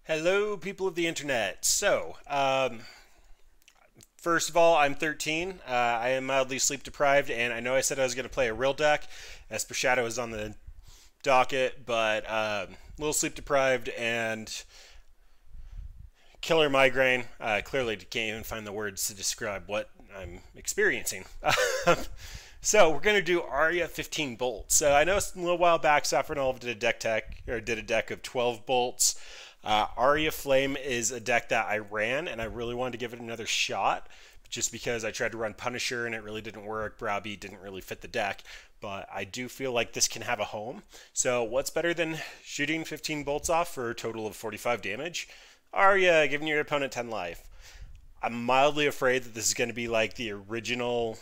Hello, people of the internet. First of all, I'm 13. I am mildly sleep deprived, and I know I said I was going to play a real deck. Esper Shadow is on the docket, but a little sleep deprived and killer migraine. Clearly, can't even find the words to describe what I'm experiencing. So we're gonna do Aria 15 bolts. So I know a little while back, Saffron Olive did a deck of 12 bolts. Aria Flame is a deck that I ran, and I really wanted to give it another shot, just because I tried to run Punisher and it really didn't work. Browbeat didn't really fit the deck, but I do feel like this can have a home. So what's better than shooting 15 bolts off for a total of 45 damage? Aria, giving your opponent 10 life. I'm mildly afraid that this is going to be like the original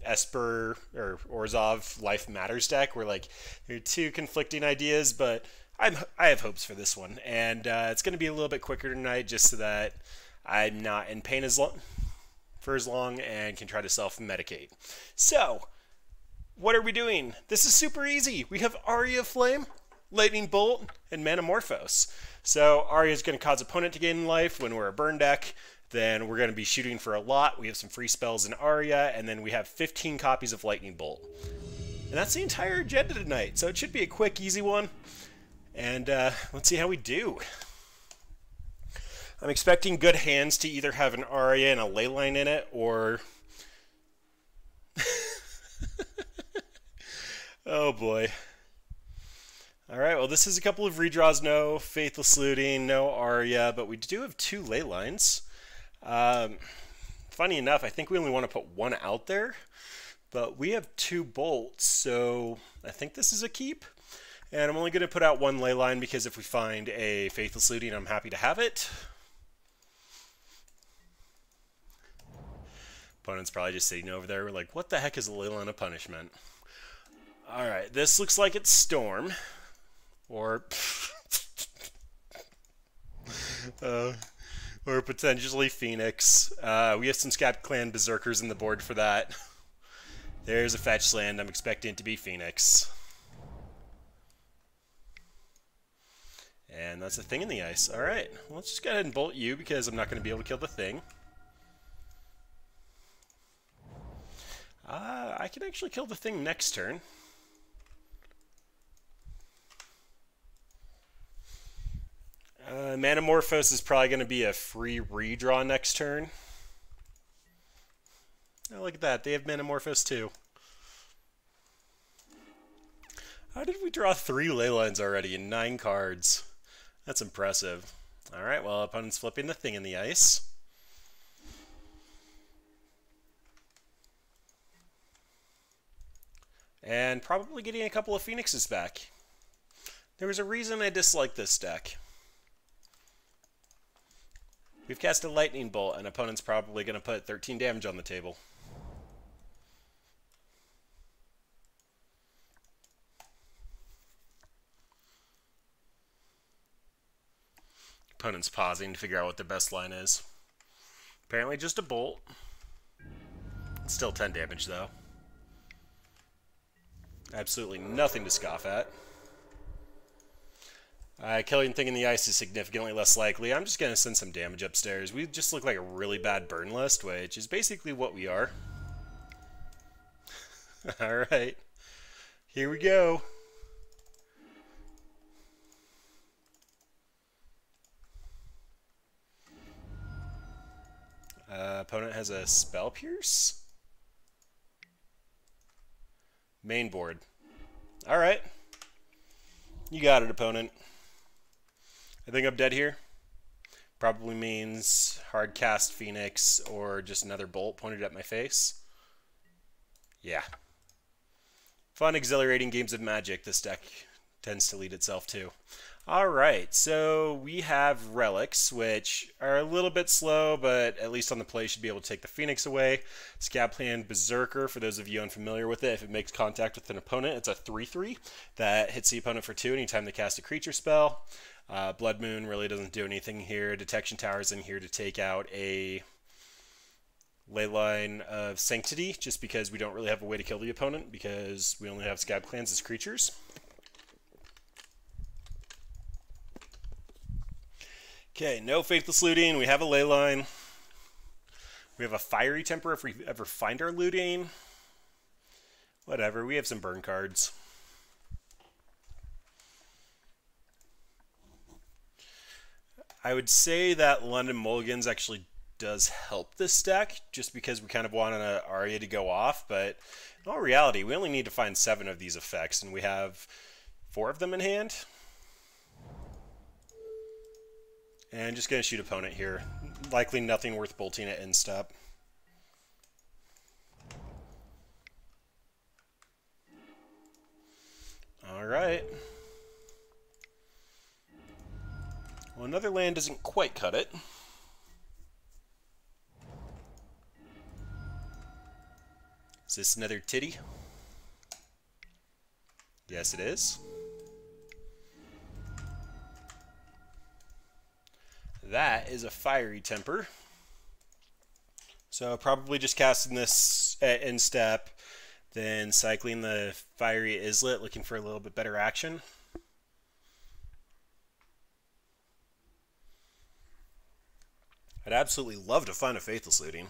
Esper or Orzhov Life Matters deck, where like there are two conflicting ideas, but I have hopes for this one, and it's going to be a little bit quicker tonight, just so that I'm not in pain for as long and can try to self-medicate. So, what are we doing? This is super easy. We have Aria Flame, Lightning Bolt, and Manamorphose. So Aria is going to cause opponent to gain life when we're a burn deck. Then we're going to be shooting for a lot. We have some free spells in Aria, and then we have 15 copies of Lightning Bolt. And that's the entire agenda tonight, so it should be a quick, easy one. And let's see how we do. I'm expecting good hands to either have an Aria and a Leyline in it, or... Oh boy. Alright, well this is a couple of redraws. No Faithless Looting, no Aria, but we do have two Leylines. Funny enough, I think we only want to put one out there, but we have two bolts, so I think this is a keep. And I'm only going to put out one Leyline because if we find a Faithless Looting, I'm happy to have it. Opponent's probably just sitting over there. We're like, what the heck is a Leyline of Punishment? Alright, this looks like it's Storm. Or... or potentially Phoenix. We have some Scab Clan Berserkers in the board for that. There's a fetch land. I'm expecting it to be Phoenix. And that's a thing in the ice. Alright, well, let's just go ahead and bolt you because I'm not going to be able to kill the thing. I can actually kill the thing next turn. Manamorphose is probably going to be a free redraw next turn. Oh, look at that. They have Manamorphose too. How did we draw 3 Leylines already in 9 cards? That's impressive. Alright, well, opponent's flipping the thing in the ice. And probably getting a couple of Phoenixes back. There was a reason I disliked this deck. We've cast a Lightning Bolt, and opponent's probably going to put 13 damage on the table. Opponent's pausing to figure out what their best line is. Apparently just a bolt. Still 10 damage, though. Absolutely nothing to scoff at. Killing thing in the ice is significantly less likely. I'm just going to send some damage upstairs. We just look like a really bad burn list, which is basically what we are. Alright. Here we go. Opponent has a Spell Pierce. Main board. Alright. You got it, opponent. I think I'm dead here. Probably means hard cast Phoenix or just another bolt pointed at my face. Yeah. Fun, exhilarating games of Magic this deck tends to lead itself to. Alright, so we have Relics, which are a little bit slow, but at least on the play should be able to take the Phoenix away. Scab Clan Berserker, for those of you unfamiliar with it, if it makes contact with an opponent, it's a 3/3 that hits the opponent for 2 anytime they cast a creature spell. Blood Moon really doesn't do anything here. Detection Tower is in here to take out a Leyline of Sanctity, just because we don't really have a way to kill the opponent, because we only have Scab Clans as creatures. Okay, no Faithless Looting. We have a ley line. We have a Fiery Temper if we ever find our looting. Whatever, we have some burn cards. I would say that London Mulligans actually does help this deck, just because we kind of want an Aria to go off, but in all reality, we only need to find 7 of these effects, and we have 4 of them in hand. And just going to shoot opponent here. Likely nothing worth bolting at end step. Alright. Well, another land doesn't quite cut it. Is this another titty? Yes, it is. That is a Fiery Temper. So probably just casting this at end step, then cycling the Fiery Islet, looking for a little bit better action. I'd absolutely love to find a Faithless Looting.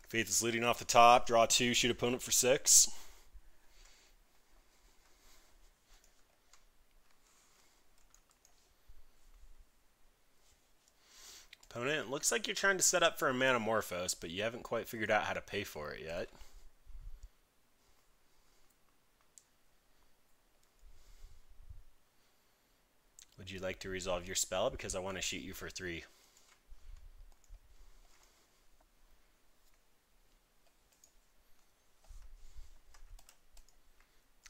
Faithless Looting off the top, draw 2, shoot opponent for 6. Opponent, looks like you're trying to set up for a Manamorphose, but you haven't quite figured out how to pay for it yet. Would you like to resolve your spell? Because I want to shoot you for 3.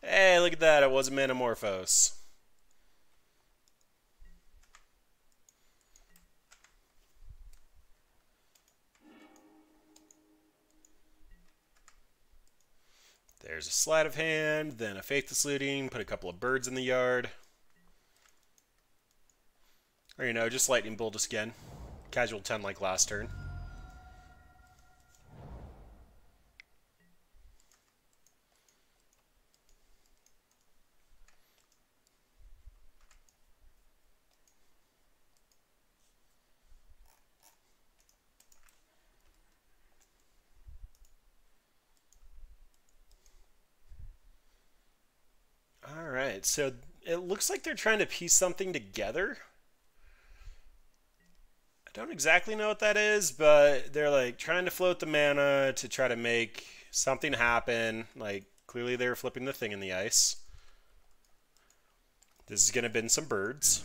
Hey, look at that. It was a Manamorphose. There's a Sleight of Hand, then a Faithless Looting, put a couple of birds in the yard. Or, you know, just Lightning Bolt us again. Casual 10 like last turn. Alright, so it looks like they're trying to piece something together. I don't exactly know what that is, but they're like trying to float the mana to try to make something happen. Like, clearly they were flipping the thing in the ice. This is going to bin some birds.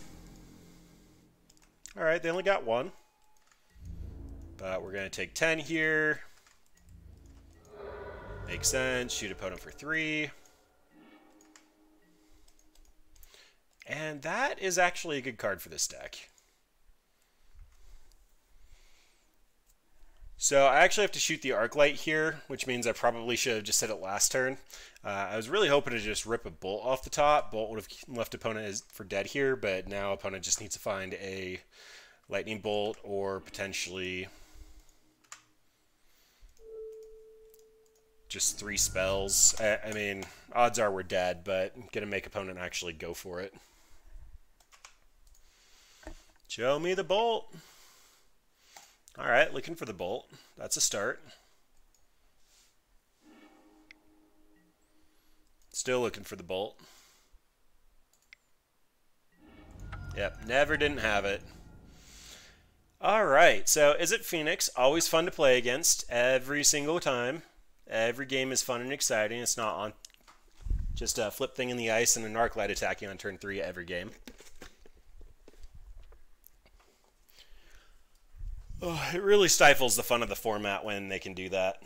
Alright, they only got 1. But we're going to take 10 here. Makes sense. Shoot opponent for 3. And that is actually a good card for this deck. So I actually have to shoot the Arclight here, which means I probably should have just hit it last turn. I was really hoping to just rip a Bolt off the top. Bolt would have left opponent for dead here, but now opponent just needs to find a Lightning Bolt or potentially just 3 spells. I mean, odds are we're dead, but I'm going to make opponent actually go for it. Show me the Bolt. Alright, looking for the Bolt. That's a start. Still looking for the Bolt. Yep, never didn't have it. Alright, so is it Phoenix? Always fun to play against every single time. Every game is fun and exciting. It's not on just a flip thing in the ice and an Arclight attacking on turn 3 every game. Oh, it really stifles the fun of the format when they can do that.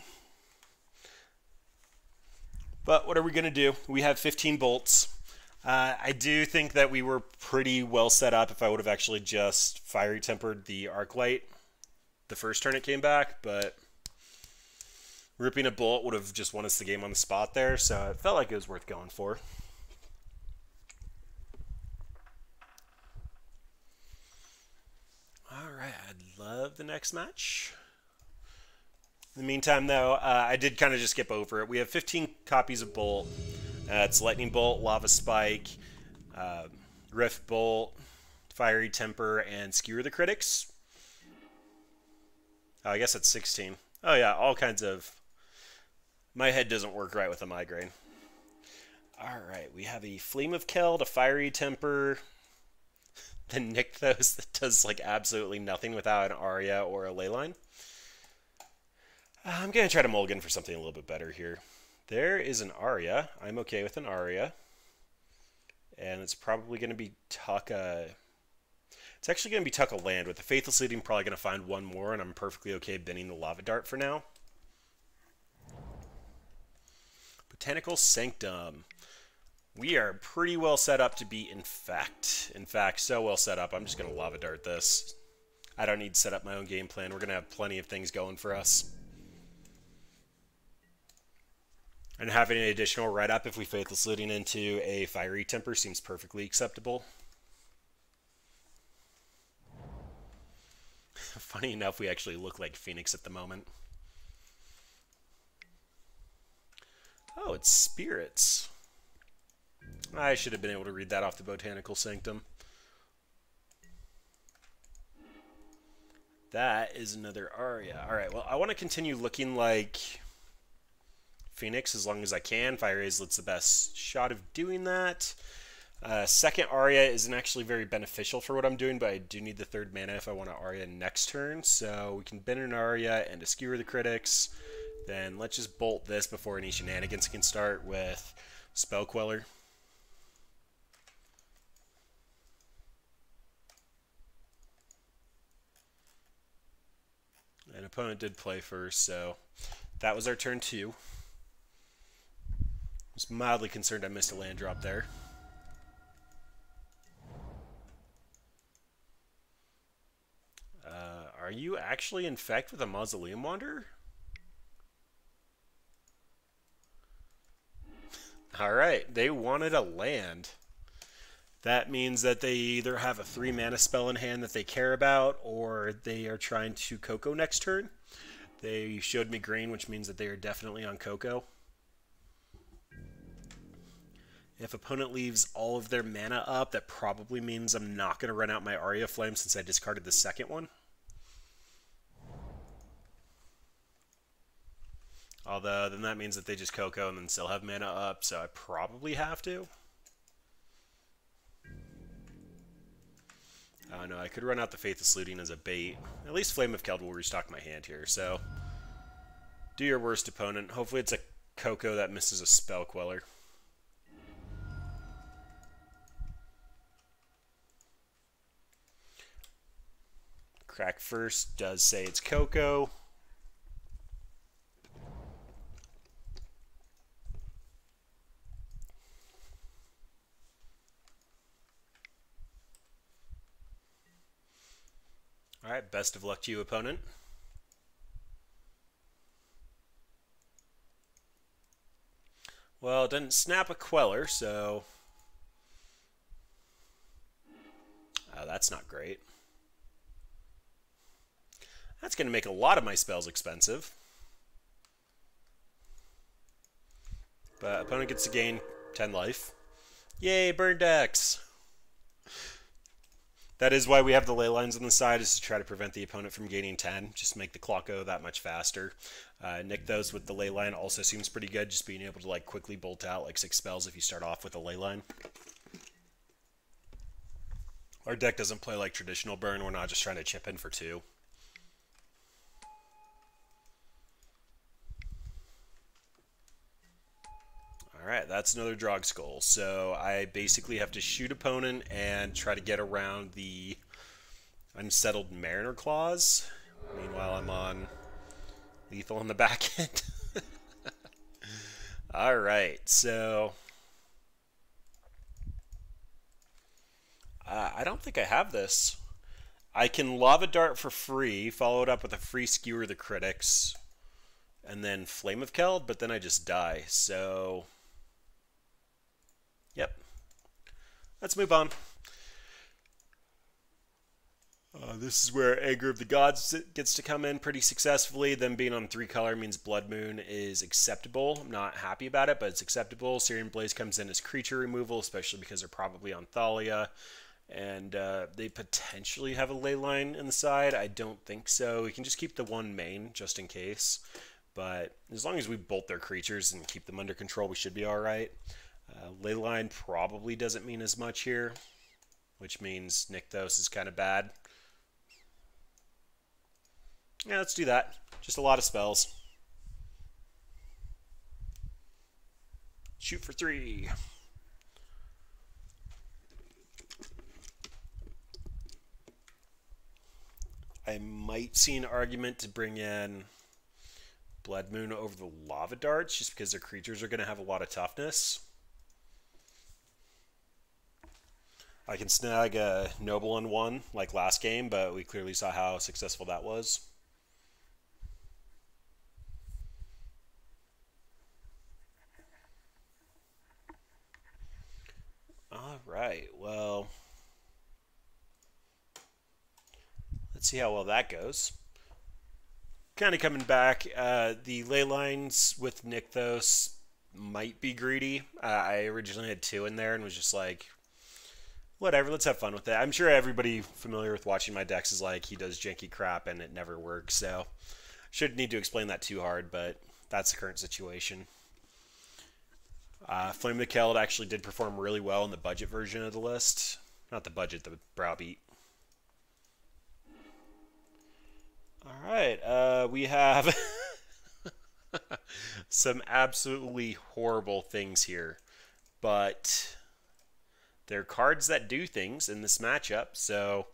But what are we going to do? We have 15 bolts. I do think that we were pretty well set up if I would have actually just Fiery Tempered the Arclight the first turn it came back, but ripping a bolt would have just won us the game on the spot there, so it felt like it was worth going for. Alright, I'd love the next match. In the meantime, though, I did kind of just skip over it. We have 15 copies of Bolt. It's Lightning Bolt, Lava Spike, Rift Bolt, Fiery Temper, and Skewer the Critics. Oh, I guess that's 16. Oh yeah, all kinds of... My head doesn't work right with a migraine. Alright, we have a Flame of Keld, a Fiery Temper, then Nykthos that does like absolutely nothing without an Aria or a Leyline. I'm going to try to mulligan for something a little bit better here. There is an Aria. I'm okay with an Aria. And it's probably going to be Tucka. It's actually going to be Tucka land. With the Faithless Leading, probably going to find one more, and I'm perfectly okay binning the Lava Dart for now. Botanical Sanctum. We are pretty well set up to be Infect. In fact, so well set up, I'm just going to Lava Dart this. I don't need to set up my own game plan. We're going to have plenty of things going for us. And having an additional red up if we Faithless Looting into a Fiery Temper seems perfectly acceptable. Funny enough, we actually look like Phoenix at the moment. Oh, it's Spirits. I should have been able to read that off the Botanical Sanctum. That is another Aria. Alright, well, I want to continue looking like Phoenix as long as I can. Fire Aislet's the best shot of doing that. Second Aria isn't actually very beneficial for what I'm doing, but I do need the third mana if I want to Aria next turn. So we can bin an Aria and a Skewer the Critics. Then let's just bolt this before any shenanigans can start with Spell Queller. An opponent did play first, so that was our turn 2. I was mildly concerned I missed a land drop there. Are you actually Infect with a Mausoleum Wanderer? Alright, they wanted a land. That means that they either have a 3 mana spell in hand that they care about, or they are trying to Coco next turn. They showed me green, which means that they are definitely on Coco. If opponent leaves all of their mana up, that probably means I'm not going to run out my Aria Flame since I discarded the second one. Although, then that means that they just Coco and then still have mana up, so I probably have to. Oh no, I could run out the Faithless Looting as a bait. At least Flame of Keld will restock my hand here, so... Do your worst, opponent. Hopefully it's a Coco that misses a Spell Queller. Crack First does say it's Coco. Alright, best of luck to you, opponent. Well, it didn't snap a Queller, so... Oh, that's not great. That's going to make a lot of my spells expensive. But opponent gets to gain 10 life. Yay, Burn Dex! That is why we have the ley lines on the side, is to try to prevent the opponent from gaining 10. Just make the clock go that much faster. Nykthos with the ley line also seems pretty good, just being able to like quickly bolt out like 6 spells if you start off with a ley line. Our deck doesn't play like traditional burn, we're not just trying to chip in for 2. Alright, that's another Drog Skull. So I basically have to shoot opponent and try to get around the Unsettled Mariner Clause. Meanwhile, I'm on lethal on the back end. Alright, so... I don't think I have this. I can Lava Dart for free, follow it up with a free Skewer the Critics, and then Flame of Keld, but then I just die, so... Yep. Let's move on. This is where Anger of the Gods gets to come in pretty successfully. Them being on 3 color means Blood Moon is acceptable. I'm not happy about it, but it's acceptable. Syrian Blaze comes in as creature removal, especially because they're probably on Thalia. And they potentially have a ley line in the side. I don't think so. We can just keep the 1 main just in case. But as long as we bolt their creatures and keep them under control, we should be alright. Ley line probably doesn't mean as much here, which means Nykthos is kind of bad. Yeah, let's do that. Just a lot of spells. Shoot for 3. I might see an argument to bring in Blood Moon over the Lava Darts, just because their creatures are going to have a lot of toughness. I can snag a Noble on 1 like last game, but we clearly saw how successful that was. Alright, well, let's see how well that goes. Kind of coming back, the ley lines with Nykthos might be greedy. I originally had 2 in there and was just like, whatever, let's have fun with it. I'm sure everybody familiar with watching my decks is like, he does janky crap and it never works, so shouldn't need to explain that too hard, but that's the current situation. Flame the Keld actually did perform really well in the budget version of the list. Not the budget, the browbeat. Alright, we have some absolutely horrible things here, but they're cards that do things in this matchup, so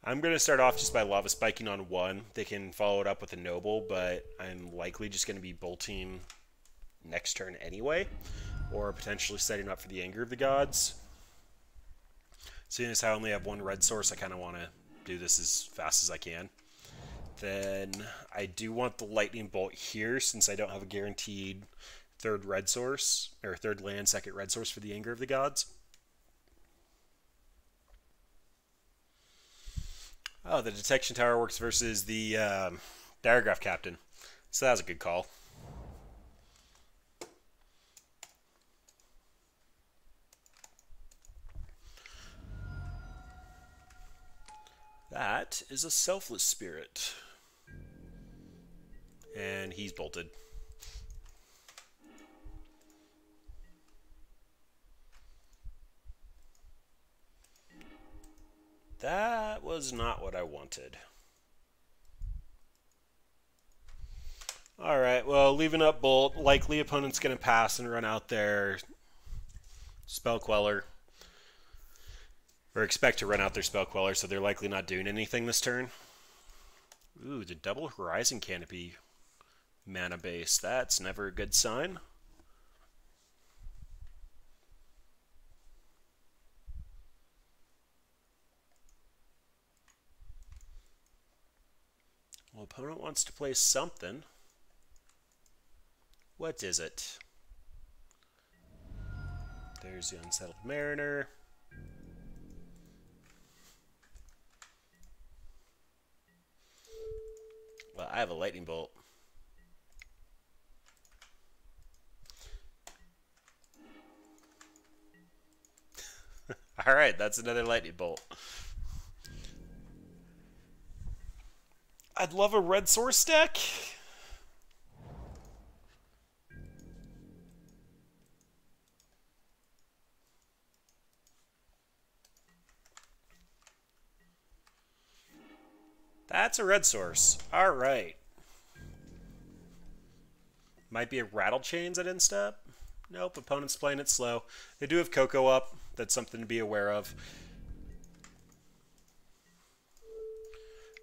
I'm going to start off just by Lava Spiking on 1. They can follow it up with a Noble, but I'm likely just going to be bolting next turn anyway, or potentially setting up for the Anger of the Gods. Seeing as I only have 1 red source, I kind of want to do this as fast as I can. Then I do want the Lightning Bolt here, since I don't have a guaranteed 3rd red source, or 3rd land, 2nd red source for the Anger of the Gods. Oh, the Detection Tower works versus the Diregraph Captain. So that was a good call. That is a Selfless Spirit. And he's bolted. That was not what I wanted. Alright, well, leaving up Bolt. Likely opponent's going to pass and run out their Spell Queller. Or expect to run out their Spell Queller, so they're likely not doing anything this turn. Ooh, the double Horizon Canopy mana base. That's never a good sign. Well, opponent wants to play something. What is it? There's the Unsettled Mariner. Well, I have a Lightning Bolt. Alright, that's another Lightning Bolt. I'd love a red source deck. That's a red source. Alright. Might be a Rattle Chains at instep. Nope, opponent's playing it slow. They do have Coco up. That's something to be aware of.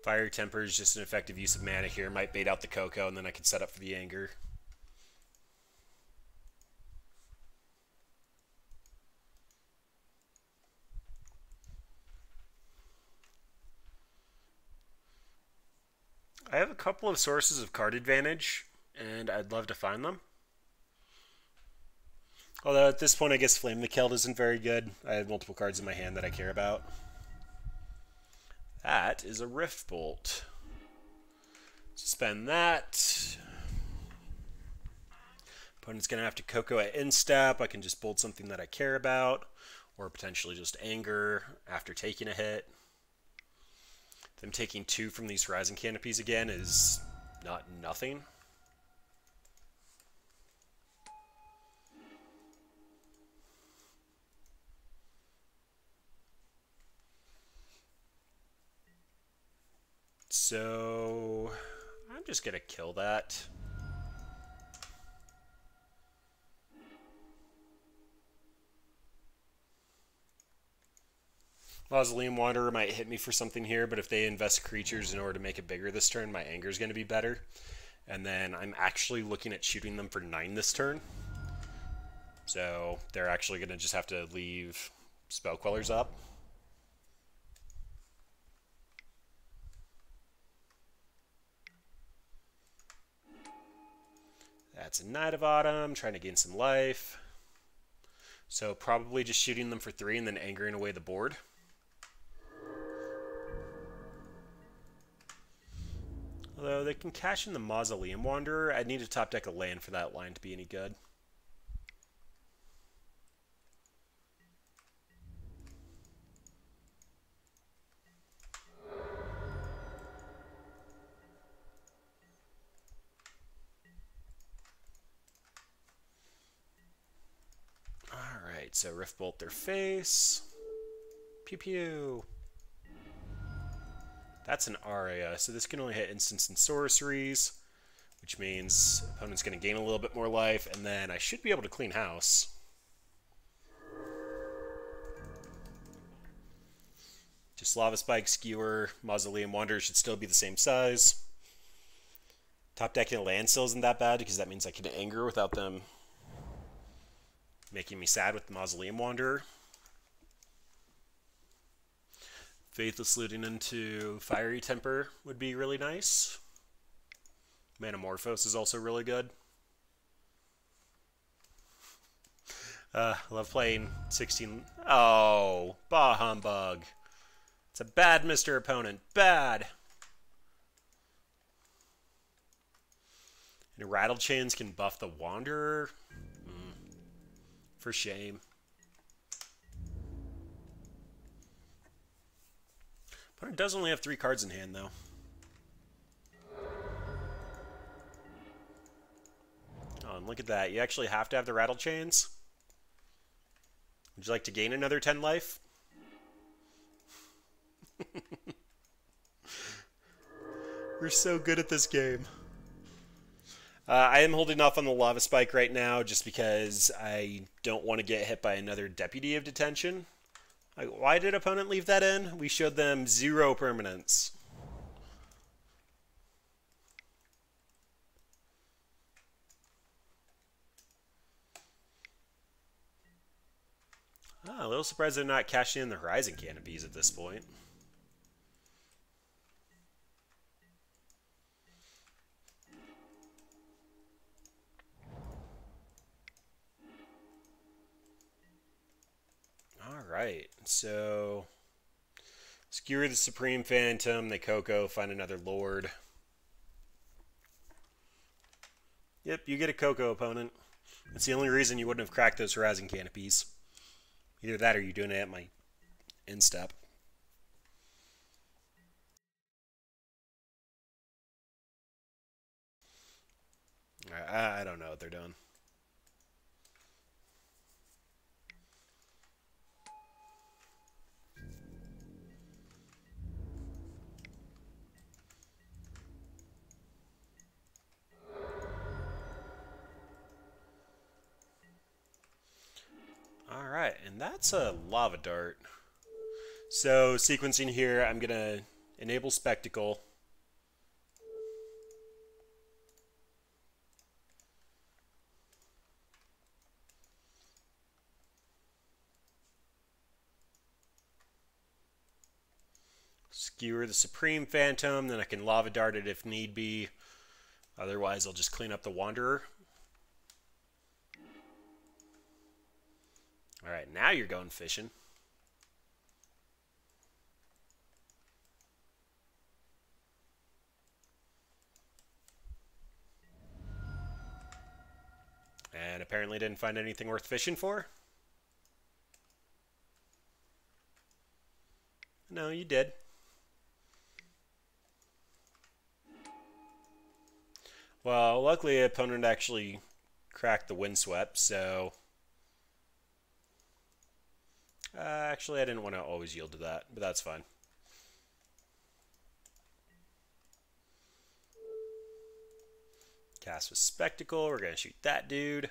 Fiery Temper is just an effective use of mana here. Might bait out the Coco, and then I can set up for the Anger. I have a couple of sources of card advantage, and I'd love to find them. Although at this point, I guess Flame the Keld isn't very good. I have multiple cards in my hand that I care about. That is a Rift Bolt. Suspend that. Opponent's going to have to Coco at instep. I can just bolt something that I care about, or potentially just anger after taking a hit. Them taking 2 from these Horizon Canopies again is not nothing. So I'm just going to kill that. Mausoleum Wanderer might hit me for something here, but if they invest creatures in order to make it bigger this turn, my anger is going to be better. And then I'm actually looking at shooting them for 9 this turn. So they're actually going to just have to leave Spell Quellers up. That's a Knight of Autumn, trying to gain some life. So probably just shooting them for 3 and then angering away the board. Although they can cash in the Mausoleum Wanderer, I'd need to top deck a land for that line to be any good. Alright, so Rift Bolt their face. Pew pew. That's an Aria, so this can only hit instants and sorceries, which means opponent's going to gain a little bit more life, and then I should be able to clean house. Just Lava Spike, Skewer, Mausoleum Wanderer should still be the same size. Top decking a land still isn't that bad, because that means I can anger without them making me sad with the Mausoleum Wanderer. Faithless looting into Fiery Temper would be really nice. Manamorphose is also really good. Love playing 16. Oh, bah humbug. It's a bad Mr. Opponent. Bad. And Rattle Chains can buff the Wanderer. For shame. Opponent does only have 3 cards in hand, though. Oh, and look at that. You actually have to have the Rattle Chains. Would you like to gain another 10 life? We're so good at this game. I am holding off on the Lava Spike right now just because I don't want to get hit by another Deputy of Detention. Like, why did opponent leave that in? We showed them 0 permanence. Ah, a little surprised they're not cashing in the Horizon Canopies at this point. Alright, so Skewer the Supreme Phantom, they Coco, find another Lord. Yep, you get a Coco, opponent. That's the only reason you wouldn't have cracked those Horizon Canopies. Either that or you're doing it at my instep. I don't know what they're doing. Alright, and that's a Lava Dart. So, sequencing here, I'm going to enable Spectacle. Skewer the Supreme Phantom, then I can Lava Dart it if need be. Otherwise, I'll just clean up the Wanderer. Alright, now you're going fishing. apparently didn't find anything worth fishing for. No, you did. Well, luckily the opponent actually cracked the windswept, so... actually, I didn't want to always yield to that, but that's fine. Cast with Spectacle. We're going to shoot that dude.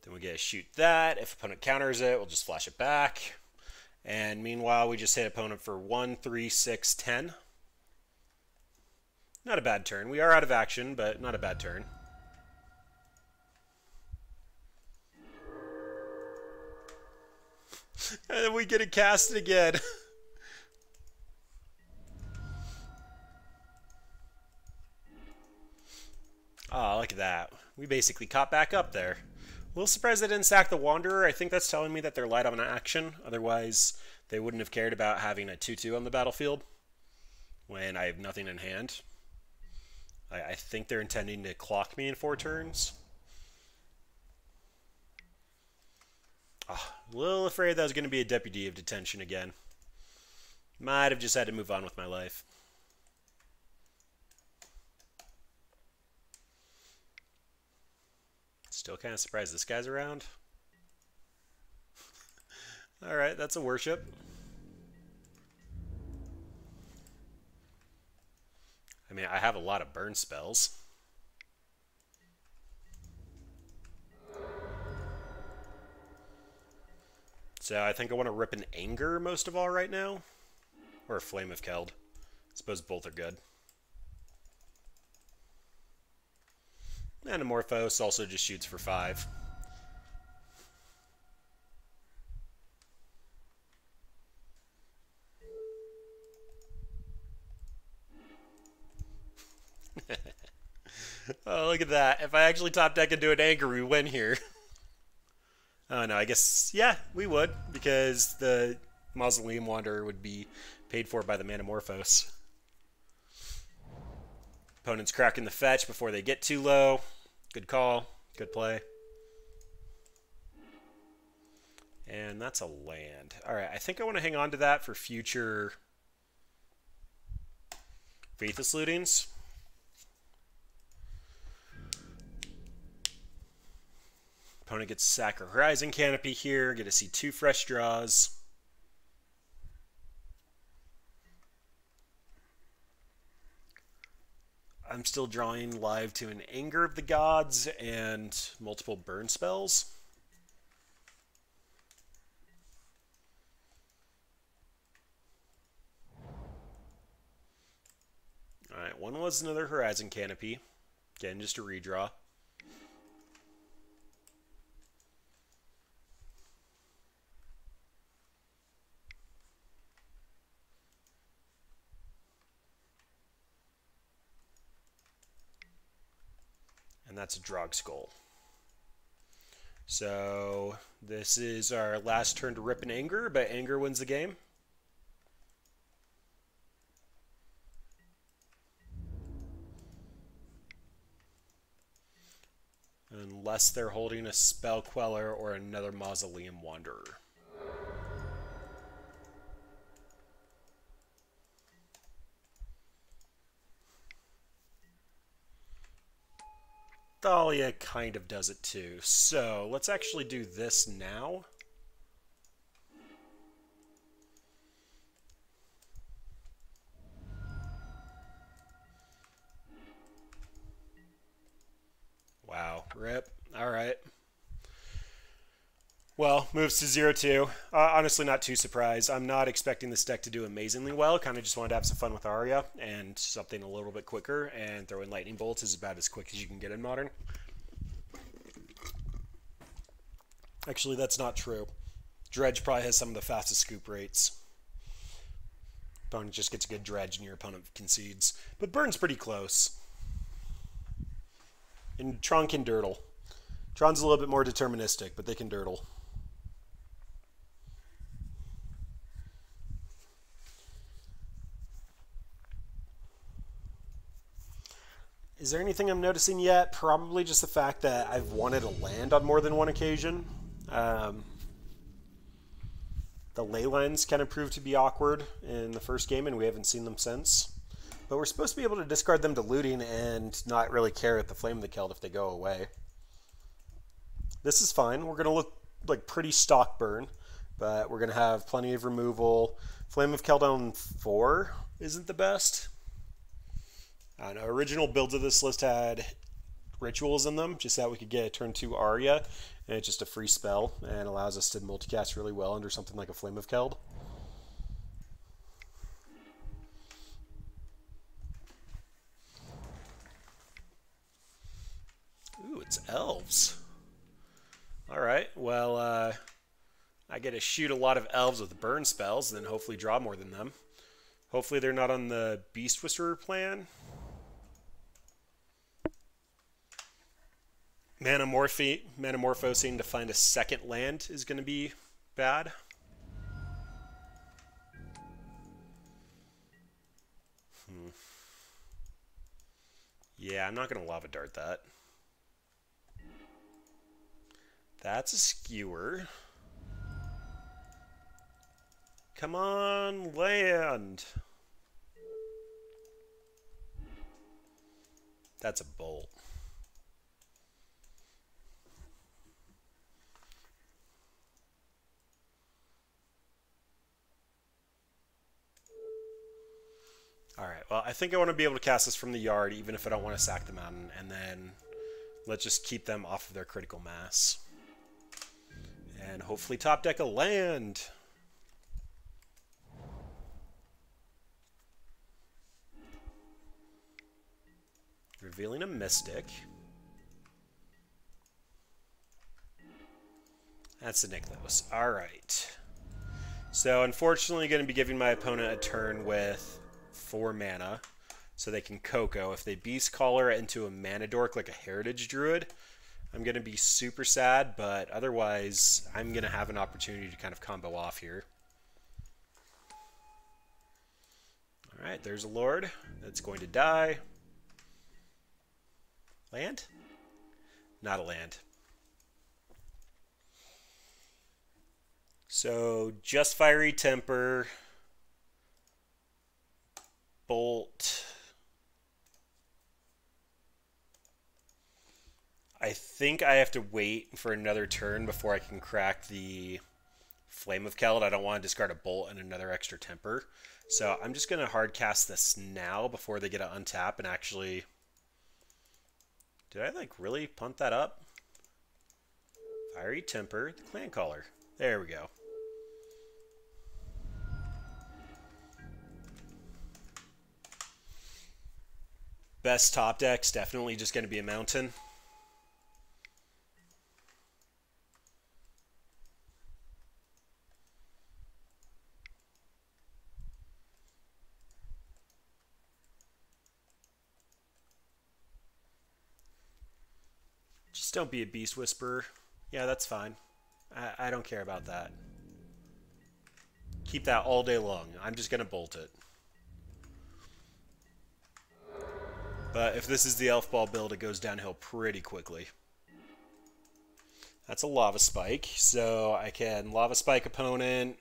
Then we get to shoot that. If opponent counters it, we'll just flash it back. And meanwhile, we just hit opponent for 1, 3, 6, 10. Not a bad turn. We are out of action, but not a bad turn. And then we get it casted again. Oh, look at that. We basically caught back up there. A little surprised they didn't sack the Wanderer. I think that's telling me that they're light on action. Otherwise, they wouldn't have cared about having a 2-2 on the battlefield when I have nothing in hand. I think they're intending to clock me in 4 turns. Oh, a little afraid that was going to be a deputy of detention again. Might have just had to move on with my life. Still kind of surprised this guy's around. Alright, that's a worship. I mean, I have a lot of burn spells. So I think I want to rip an Anger most of all right now. Or a Flame of Keld. I suppose both are good. And Amorphos also just shoots for 5. Oh, look at that. If I actually top deck and do an Anger, we win here. Oh, no, I guess, yeah, we would. Because the Mausoleum Wanderer would be paid for by the Manamorphose. Opponent's cracking the fetch before they get too low. Good call. Good play. And that's a land. Alright, I think I want to hang on to that for future Faithless Lootings. Opponent gets Sacred Horizon Canopy here. Get to see 2 fresh draws. I'm still drawing live to an Anger of the Gods and multiple burn spells. Alright, one was another Horizon Canopy. Again, just a redraw. And that's a Drog Skull. So this is our last turn to rip an Anger, but Anger wins the game. Unless they're holding a Spell Queller or another Mausoleum Wanderer. Thalia kind of does it too. So let's actually do this now. Wow, rip. All right. Well, moves to 0-2. Honestly, not too surprised. I'm not expecting this deck to do amazingly well. Kind of just wanted to have some fun with Aria and something a little bit quicker. And throwing Lightning Bolts is about as quick as you can get in Modern. Actually, that's not true. Dredge probably has some of the fastest scoop rates. Opponent just gets a good dredge and your opponent concedes. But Burn's pretty close. And Tron can dirtle. Tron's a little bit more deterministic, but they can dirtle. Is there anything I'm noticing yet? Probably just the fact that I've wanted to land on more than one occasion. The ley lines kind of proved to be awkward in the first game, and we haven't seen them since. But we're supposed to be able to discard them to looting and not really care at the Flame of the Keld if they go away. This is fine. We're going to look like pretty stock burn, but we're going to have plenty of removal. Flame of Keld on 4 isn't the best. I don't know, original builds of this list had rituals in them, just that we could get a turn 2 Aria, and it's just a free spell, and allows us to multicast really well under something like a Flame of Keld. Ooh, it's elves. Alright, well, I get to shoot a lot of elves with burn spells, and then hopefully draw more than them. Hopefully they're not on the Beast Whisperer plan. Metamorphosing to find a second land is going to be bad. Yeah, I'm not going to Lava Dart that. That's a skewer. Come on, land. That's a bolt. Alright, well, I think I want to be able to cast this from the yard, even if I don't want to sack the mountain, and then let's just keep them off of their critical mass. And hopefully top deck a land. Revealing a Mystic. That's a Nykthos. Alright. So, unfortunately, going to be giving my opponent a turn with 4 mana, so they can Coco. If they Beast Caller into a Mana Dork like a Heritage Druid, I'm going to be super sad, but otherwise, I'm going to have an opportunity to kind of combo off here. Alright, there's a Lord that's going to die. Land? Not a land. So, just Fiery Temper, Bolt. I think I have to wait for another turn before I can crack the Flame of Keld. I don't want to discard a Bolt and another extra Temper. So I'm just going to hard cast this now before they get to untap and actually... Did I like really punt that up? Fiery Temper, the Clan Caller. There we go. Best top deck's definitely just going to be a mountain. Just don't be a Beast Whisperer. Yeah, that's fine. I don't care about that. Keep that all day long. I'm just going to bolt it. But if this is the Elf Ball build, it goes downhill pretty quickly. That's a Lava Spike, so I can Lava Spike opponent,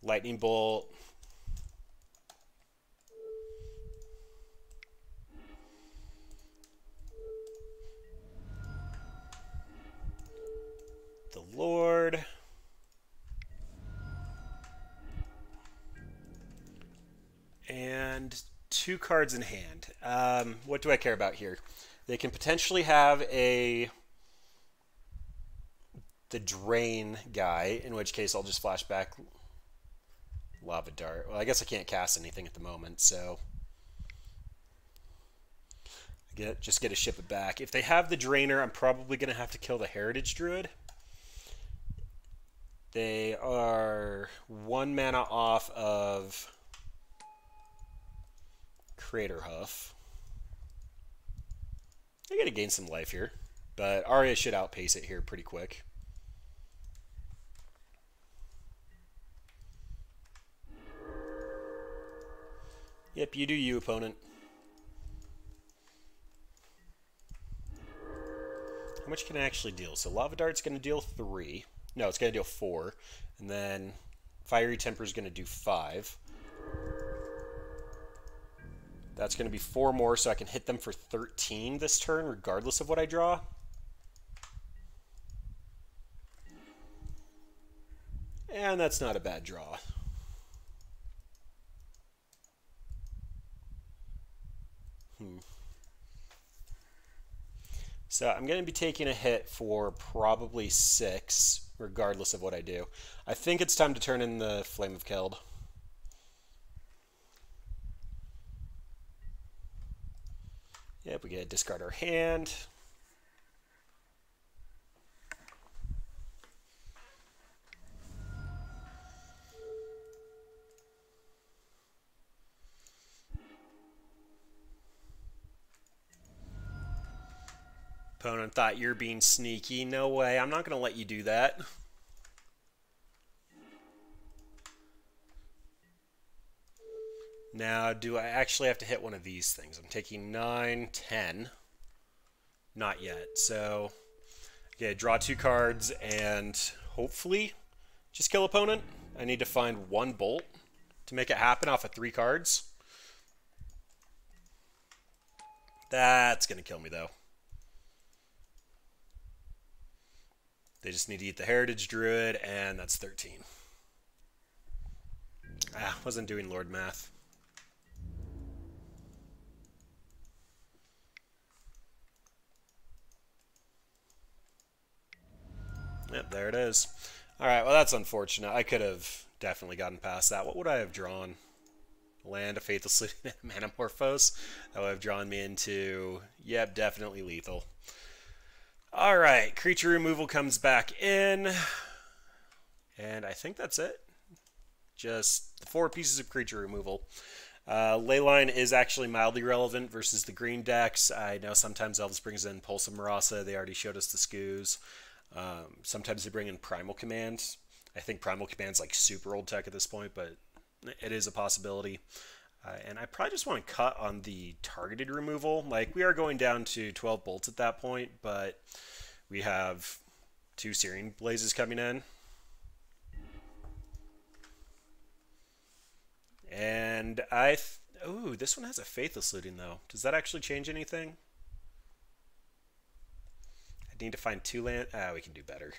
Lightning Bolt, the Lord, and 2 cards in hand. What do I care about here? They can potentially have the Drain guy, in which case I'll just flashback Lava Dart. Well, I guess I can't cast anything at the moment, so just get to ship it back. If they have the Drainer, I'm probably going to have to kill the Heritage Druid. They are 1 mana off of Crater Hoof. I gotta gain some life here, but Aria should outpace it here pretty quick. Yep, you do you, opponent. How much can I actually deal? So Lava Dart's going to deal 3. No, it's going to deal 4. And then Fiery Temper is going to do 5. That's going to be 4 more, so I can hit them for 13 this turn, regardless of what I draw. And that's not a bad draw. So I'm going to be taking a hit for probably 6, regardless of what I do. I think it's time to turn in the Flame of Keld. Yep, we get to discard our hand. Opponent thought you're being sneaky. No way, I'm not going to let you do that. Now, do I actually have to hit one of these things? I'm taking 9, 10. Not yet. So, yeah, draw 2 cards and hopefully just kill opponent. I need to find 1 bolt to make it happen off of 3 cards. That's going to kill me, though. They just need to eat the Heritage Druid, and that's 13. Ah, wasn't doing Lord math. Yep, there it is. Alright, well that's unfortunate. I could have definitely gotten past that. What would I have drawn? Land, a Faithless Looting, and a Manamorphose. That would have drawn me into, yep, definitely lethal. Alright, creature removal comes back in. And I think that's it. Just the 4 pieces of creature removal. Leyline is actually mildly relevant versus the green decks. I know sometimes Elves brings in Pulse of Marasa. They already showed us the Skoos. Sometimes they bring in Primal Command. I think Primal Command's like super old tech at this point, but it is a possibility. And I probably just want to cut on the targeted removal. Like, we are going down to 12 bolts at that point, but we have 2 Searing Blazes coming in. And ooh, this one has a Faithless Looting, though. Does that actually change anything? I need to find 2 land. Ah, we can do better.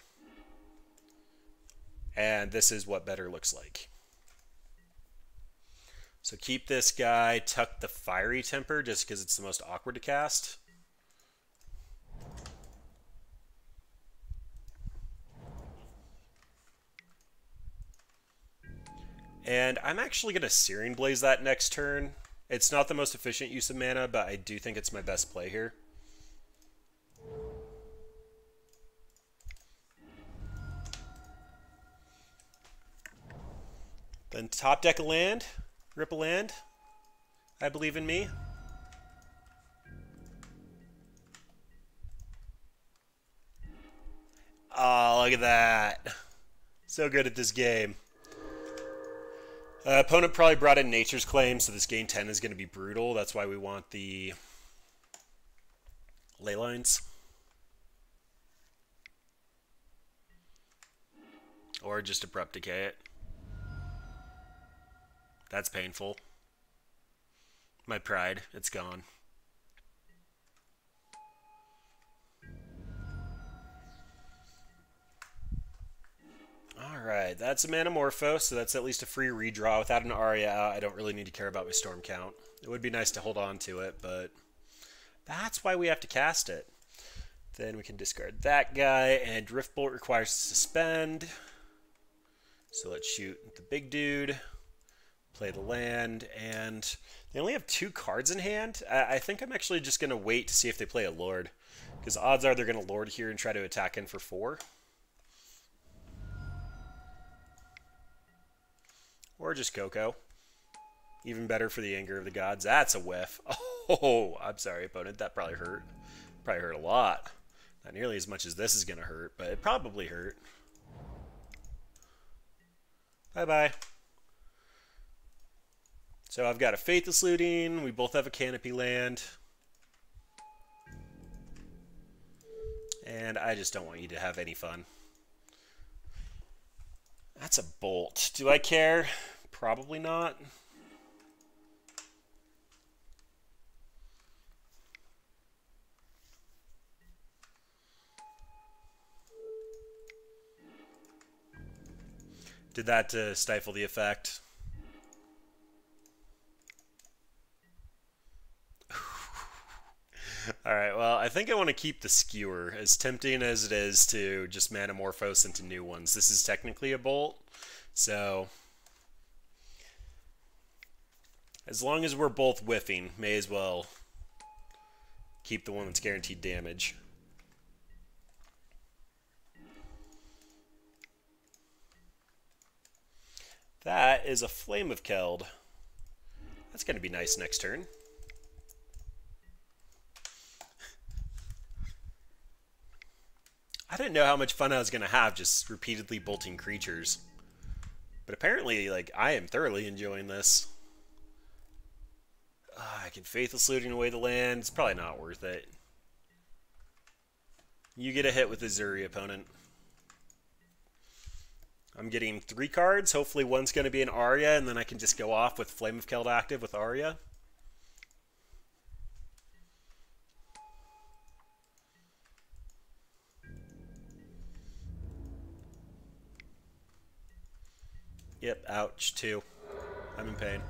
And this is what better looks like. So keep this guy, tuck the Fiery Temper, just because it's the most awkward to cast. And I'm actually going to Searing Blaze that next turn. It's not the most efficient use of mana, but I do think it's my best play here. Then top deck a land, rip a land. I believe in me. Oh, look at that. So good at this game. Opponent probably brought in Nature's Claim, so this game 10 is going to be brutal. That's why we want the ley lines. Or just Abrupt Decay it. That's painful. My pride, it's gone. Alright, that's a Manamorphose, so that's at least a free redraw. Without an Aria out, I don't really need to care about my Storm count. It would be nice to hold on to it, but that's why we have to cast it. Then we can discard that guy, and Drift Bolt requires Suspend. So let's shoot the big dude, play the land, and they only have 2 cards in hand. I think I'm actually just going to wait to see if they play a Lord, because odds are they're going to Lord here and try to attack in for 4. Or just Coco. Even better for the Anger of the Gods. That's a whiff. Oh, I'm sorry, opponent. That probably hurt. Probably hurt a lot. Not nearly as much as this is going to hurt, but it probably hurt. Bye-bye. So I've got a Faithless Looting. We both have a Canopy land. and I just don't want you to have any fun. That's a bolt. Do I care? Probably not. Did that stifle the effect? Alright, well, I think I want to keep the Skewer, as tempting as it is to just Manamorphose into new ones. This is technically a Bolt, so as long as we're both whiffing, may as well keep the one that's guaranteed damage. That is a Flame of Keld. That's going to be nice next turn. I didn't know how much fun I was going to have just repeatedly bolting creatures. But apparently, like, I am thoroughly enjoying this. I can Faithless Looting away the land. It's probably not worth it. You get a hit with the Zuri opponent. I'm getting 3 cards. Hopefully one's going to be an Aria, and then I can just go off with Flame of Keld active with Aria. Yep, ouch, 2. I'm in pain.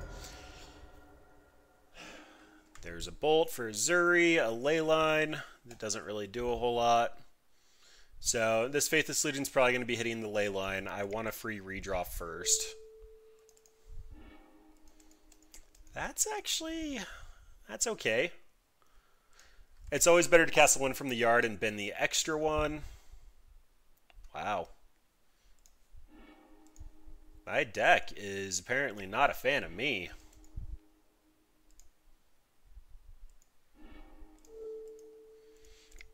There's a Bolt for Zuri, a Leyline. That doesn't really do a whole lot. So this Faithless Looting's probably going to be hitting the Leyline. I want a free redraw first. That's okay. It's always better to cast the one from the yard and bin the extra one. Wow. My deck is apparently not a fan of me.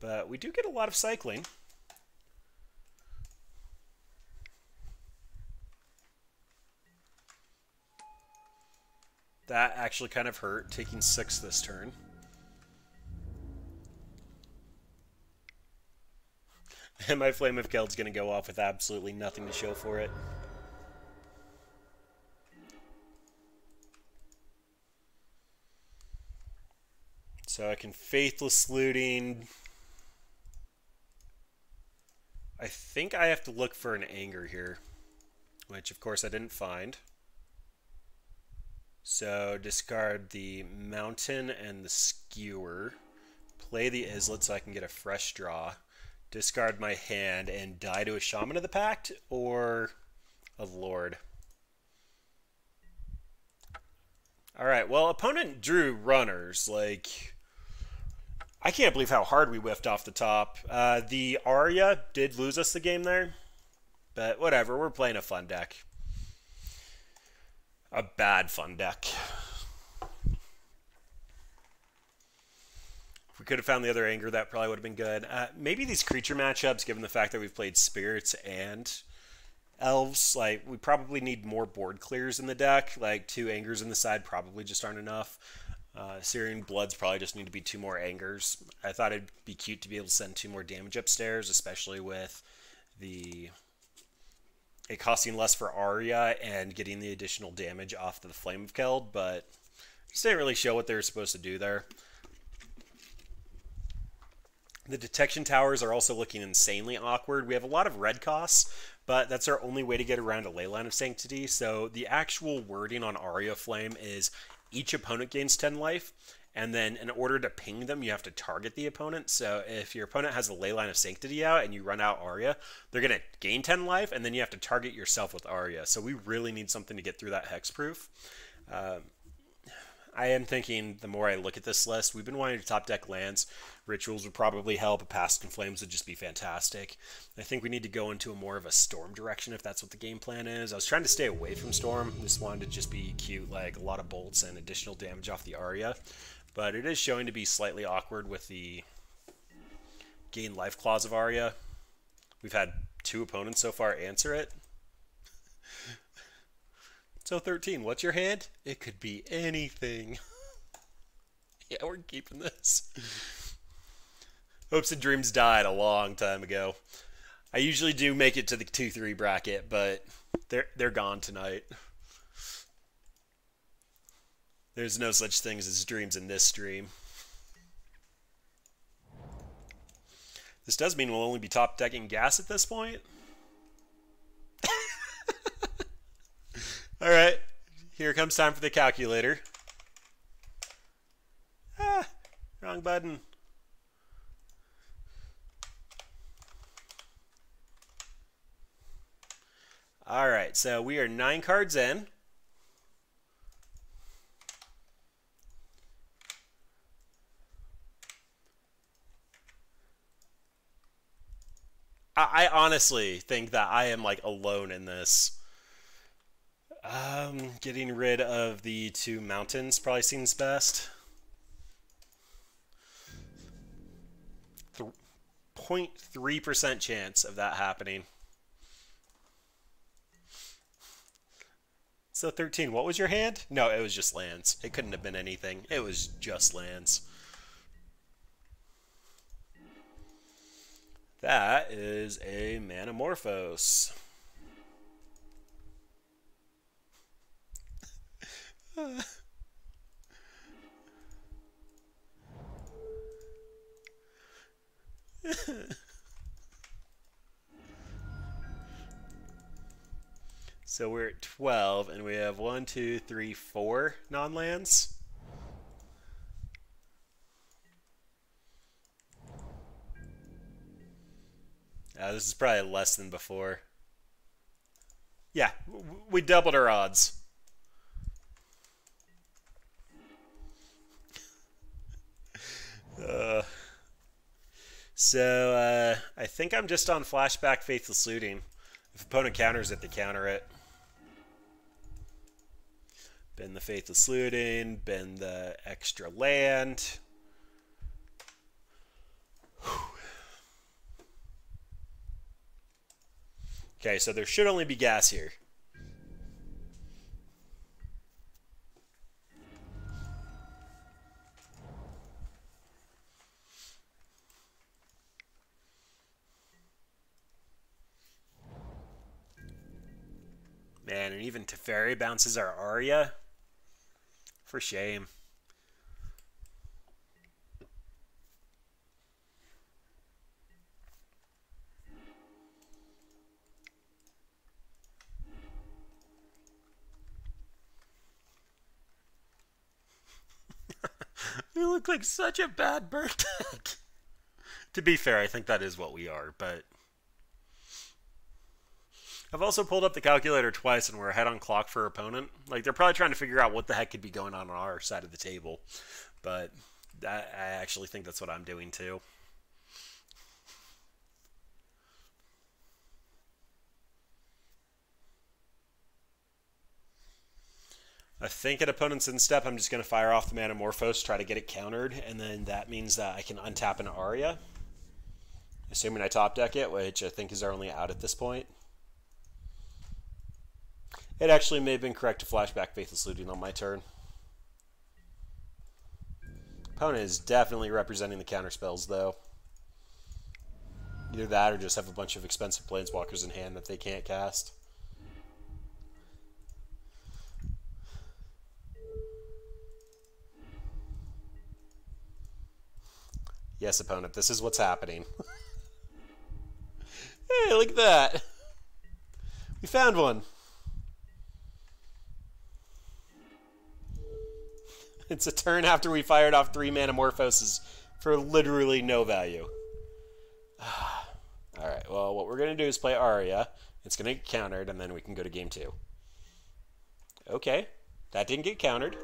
But we do get a lot of cycling. That actually kind of hurt, taking 6 this turn. And my Flame of Keld's going to go off with absolutely nothing to show for it. So I can Faithless Looting. I think I have to look for an Anger here, which of course I didn't find. So discard the Mountain and the Skewer. Play the Islet so I can get a fresh draw. Discard my hand and die to a Shaman of the Pact or a Lord. Alright, well, opponent drew runners. Like, I can't believe how hard we whiffed off the top. The Aria did lose us the game there. But whatever, we're playing a fun deck. A bad fun deck. If we could have found the other Anger, that probably would have been good. Maybe these creature matchups, given the fact that we've played Spirits and Elves, like, we probably need more board clears in the deck. Like, 2 Angers in the side probably just aren't enough. Syrian Bloods probably just need to be 2 more Angers. I thought it'd be cute to be able to send 2 more damage upstairs, especially with it costing less for Aria and getting the additional damage off the Flame of Keld, but just didn't really show what they were supposed to do there. The detection towers are also looking insanely awkward. We have a lot of red costs, but that's our only way to get around a Leyline of Sanctity. So the actual wording on Aria Flame is each opponent gains 10 life, and then in order to ping them, you have to target the opponent. So if your opponent has a Leyline of Sanctity out and you run out Aria, they're going to gain 10 life, and then you have to target yourself with Aria. So we really need something to get through that hexproof. I am thinking, the more I look at this list, we've been wanting to top deck lands. Rituals would probably help. A Past in Flames would just be fantastic. I think we need to go into a more of a Storm direction if that's what the game plan is. I was trying to stay away from Storm. Just wanted to just be cute, like a lot of bolts and additional damage off the Aria. But it is showing to be slightly awkward with the gain life clause of Aria. We've had 2 opponents so far answer it. So 13, what's your hand? It could be anything. Yeah, we're keeping this. Hopes and dreams died a long time ago. I usually do make it to the 2-3 bracket, but they're gone tonight. There's no such things as dreams in this stream. This does mean we'll only be top decking gas at this point. Alright, here comes time for the calculator. Ah, wrong button. Alright, so we are 9 cards in. I honestly think that I am like alone in this. Getting rid of the 2 mountains probably seems best. 0.3% chance of that happening. So 13, what was your hand? No, it was just lands. It couldn't have been anything. It was just lands. That is a Manamorphose. So we're at 12, and we have 1, 2, 3, 4 non-lands. This is probably less than before. Yeah, we doubled our odds. So I think I'm just on flashback Faithless Looting. If opponent counters it, they counter it. Bend the Faithless Looting, bend the extra land. Okay, so there should only be gas here. Man, and even Teferi bounces our Aria. For shame. We look like such a bad bird deck. To be fair, I think that is what we are, but I've also pulled up the calculator twice and we're ahead on clock for opponent. Like, they're probably trying to figure out what the heck could be going on our side of the table. But I actually think that's what I'm doing too. I think at opponent's instep, I'm just going to fire off the Manamorphose, try to get it countered, and then that means that I can untap an Aria. Assuming I top deck it, which I think is our only out at this point. It actually may have been correct to flashback Faithless Looting on my turn. Opponent is definitely representing the counter spells, though. Either that or just have a bunch of expensive planeswalkers in hand that they can't cast. Yes, opponent, this is what's happening. Hey, look at that. We found one. It's a turn after we fired off 3 Manamorphoses for literally no value. Alright, well, what we're going to do is play Aria. It's going to get countered, and then we can go to game 2. Okay, that didn't get countered.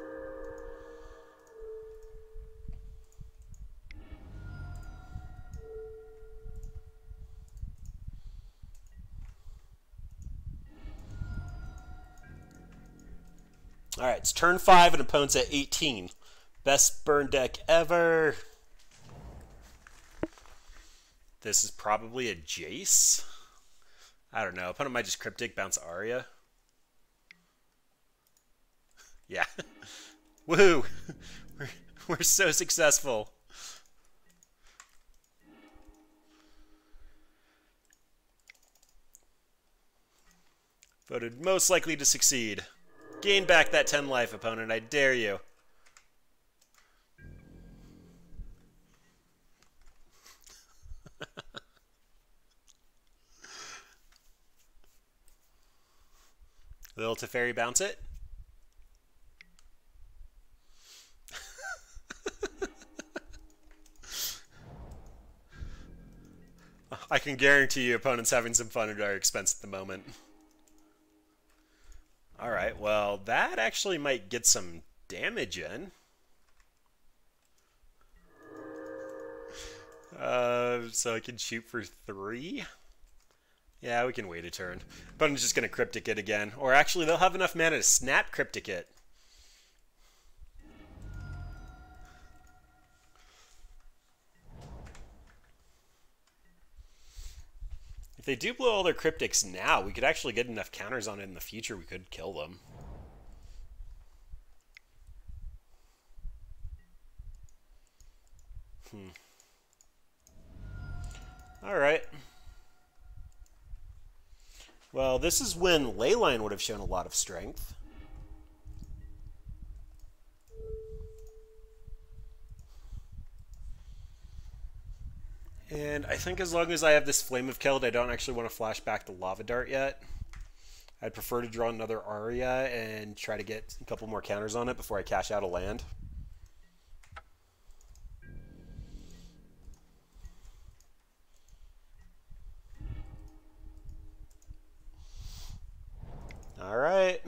Alright, it's turn 5 and opponent's at 18. Best burn deck ever. This is probably a Jace. I don't know. Opponent might just Cryptic, bounce Aria. Yeah. Woohoo! We're so successful. Voted most likely to succeed. Gain back that 10 life, opponent. I dare you. Will Teferi bounce it? I can guarantee you opponents having some fun at our expense at the moment. Alright, well, that actually might get some damage in. So I can shoot for 3? Yeah, we can wait a turn. Opponent's just going to Cryptic it again. Or actually, they'll have enough mana to snap Cryptic it. If they do blow all their Cryptics now, we could actually get enough counters on it in the future. We could kill them. Alright. Well, this is when Leyline would have shown a lot of strength. And I think as long as I have this Flame of Keld, I don't actually want to flash back the Lava Dart yet. I'd prefer to draw another Aria and try to get a couple more counters on it before I cash out a land. All right.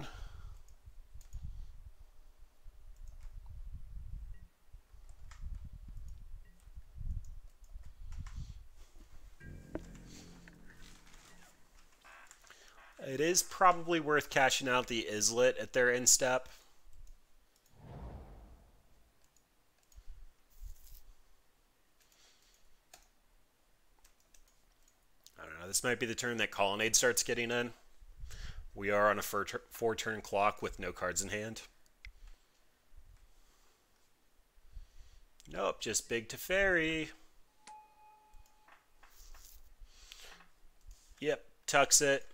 It is probably worth cashing out the Islet at their end step. I don't know. This might be the turn that Colonnade starts getting in. We are on a 4-turn clock with no cards in hand. Nope, just big Teferi. Yep, tucks it.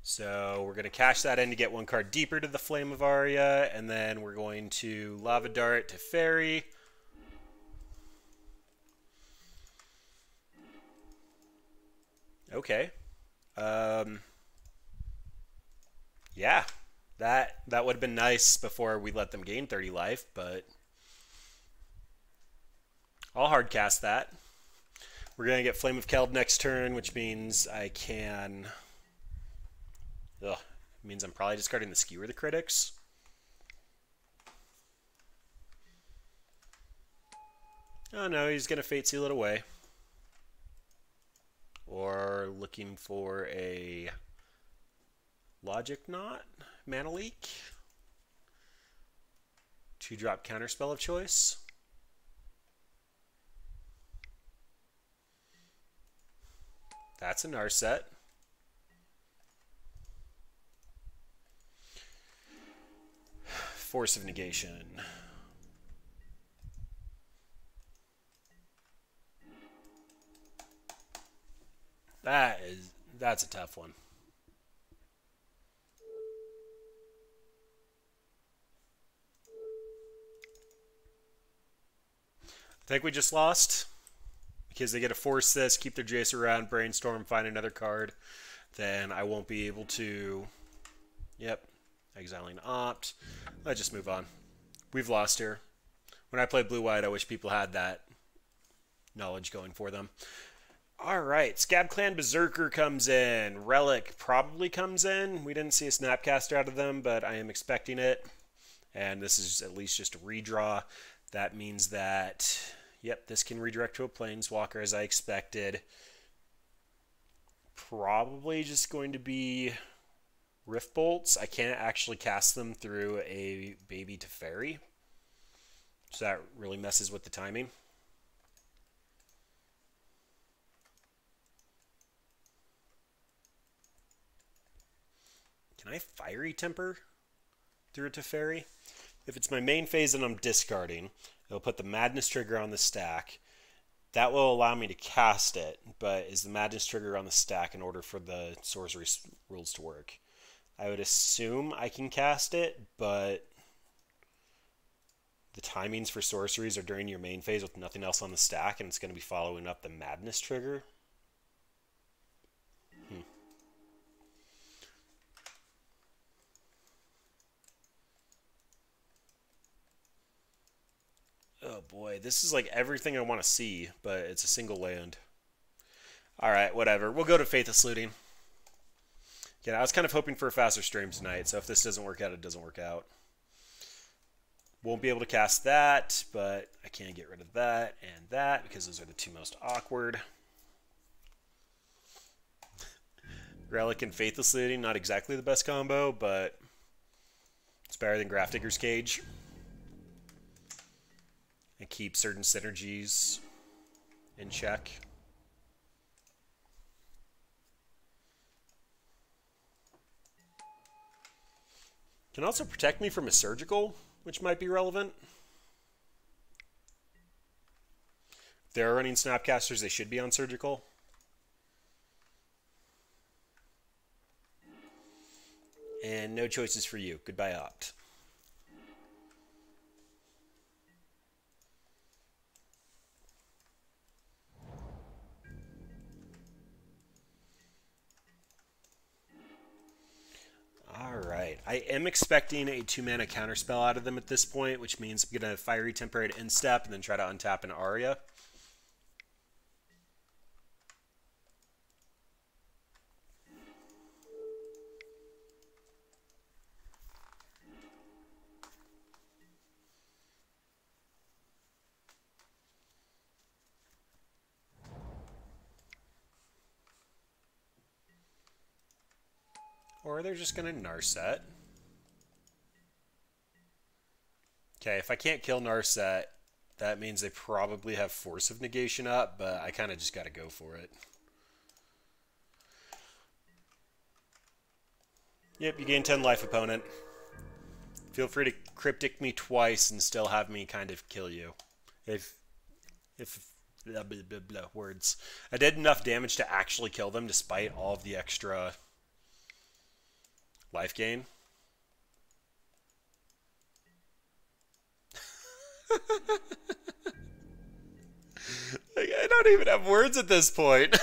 So we're going to cash that in to get one card deeper to the Flame of Aria, and then we're going to Lava Dart Teferi. Okay. Yeah, that would have been nice before we let them gain 30 life, but I'll hard cast that. We're going to get Flame of Keld next turn, which means I can... Ugh, it means I'm probably discarding the Skewer the Critics. Oh no, he's going to Fate Seal it away. Or looking for a Logic Knot, Mana Leak. 2-drop counterspell of choice. That's a Narset. Force of Negation. That's a tough one. I think we just lost because they get to force this, keep their Jace around, brainstorm, find another card. Then I won't be able to. Yep, exiling Opt. Let's just move on. We've lost here. When I played Blue-White, I wish people had that knowledge going for them. All right, Scab Clan Berserker comes in. Relic probably comes in. We didn't see a Snapcaster out of them, but I am expecting it. And this is at least just a redraw. That means that, yep, this can redirect to a Planeswalker as I expected. Probably just going to be Rift Bolts. I can't actually cast them through a Baby Teferi. So that really messes with the timing. Can I Fiery Temper through a Teferi? If it's my main phase and I'm discarding, it'll put the Madness trigger on the stack. That will allow me to cast it, but is the madness trigger on the stack in order for the sorcery rules to work? I would assume I can cast it, but the timings for sorceries are during your main phase with nothing else on the stack, and it's going to be following up the madness trigger. Oh boy, this is like everything I want to see, but it's a single land. Alright, whatever. We'll go to Faithless Looting. Yeah, I was kind of hoping for a faster stream tonight, so if this doesn't work out, it doesn't work out. Won't be able to cast that, but I can get rid of that and that, because those are the two most awkward. Relic and Faithless Looting, not exactly the best combo, but it's better than Grafdigger's Cage. And keep certain synergies in check. Can also protect me from a surgical, which might be relevant. If they're running Snapcasters, they should be on surgical. And no choices for you. Goodbye, Opt. Alright, I am expecting a 2-mana counterspell out of them at this point, which means I'm going to Fiery Temporary to instep and then try to untap an Aria. Or they're just going to Narset. Okay, if I can't kill Narset, that means they probably have Force of Negation up, but I kind of just got to go for it. Yep, you gain 10 life, opponent. Feel free to Cryptic me twice and still have me kind of kill you. If blah, blah, blah, blah, words. I did enough damage to actually kill them despite all of the extra life gain. I don't even have words at this point.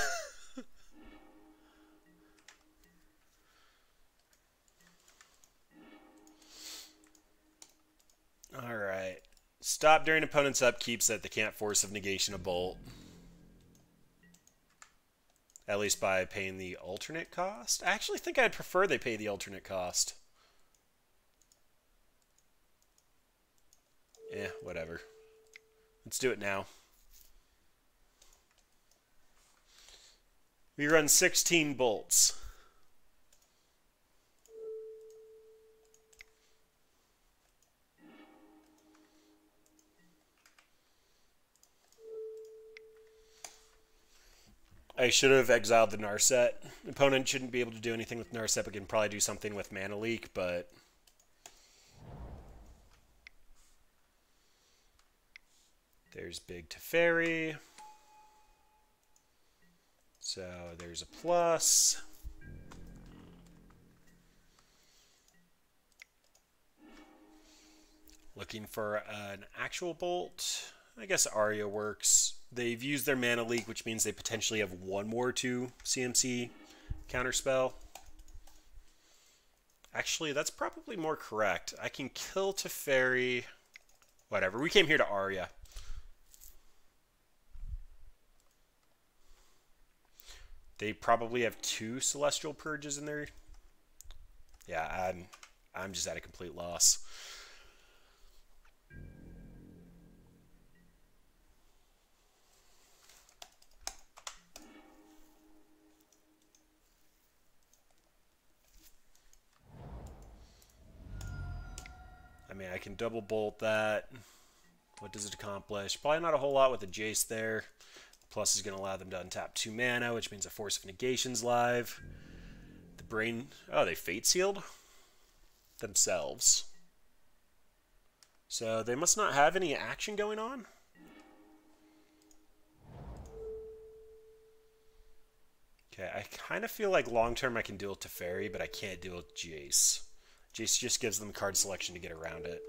Alright. Stop during opponent's upkeep so that they can't Force of Negation a Bolt. At least by paying the alternate cost. I actually think I'd prefer they pay the alternate cost. Eh, whatever. Let's do it now. We run 16 bolts. I should have exiled the Narset. Opponent shouldn't be able to do anything with Narset, but can probably do something with Mana Leak, but there's Big Teferi. So there's a plus. Looking for an actual bolt. I guess Aria works. They've used their Mana Leak, which means they potentially have one more to CMC counterspell. Actually, that's probably more correct. I can kill Teferi. Whatever. We came here to Aria. They probably have 2 Celestial Purges in there. Yeah, I'm just at a complete loss. I mean, I can double bolt that. What does it accomplish? Probably not a whole lot with the Jace there. Plus is going to allow them to untap 2 mana, which means a Force of Negation's live. The Brain... Oh, they Fate Sealed themselves. So they must not have any action going on. Okay, I kind of feel like long term I can duel Teferi, but I can't duel Jace. Jace just gives them card selection to get around it.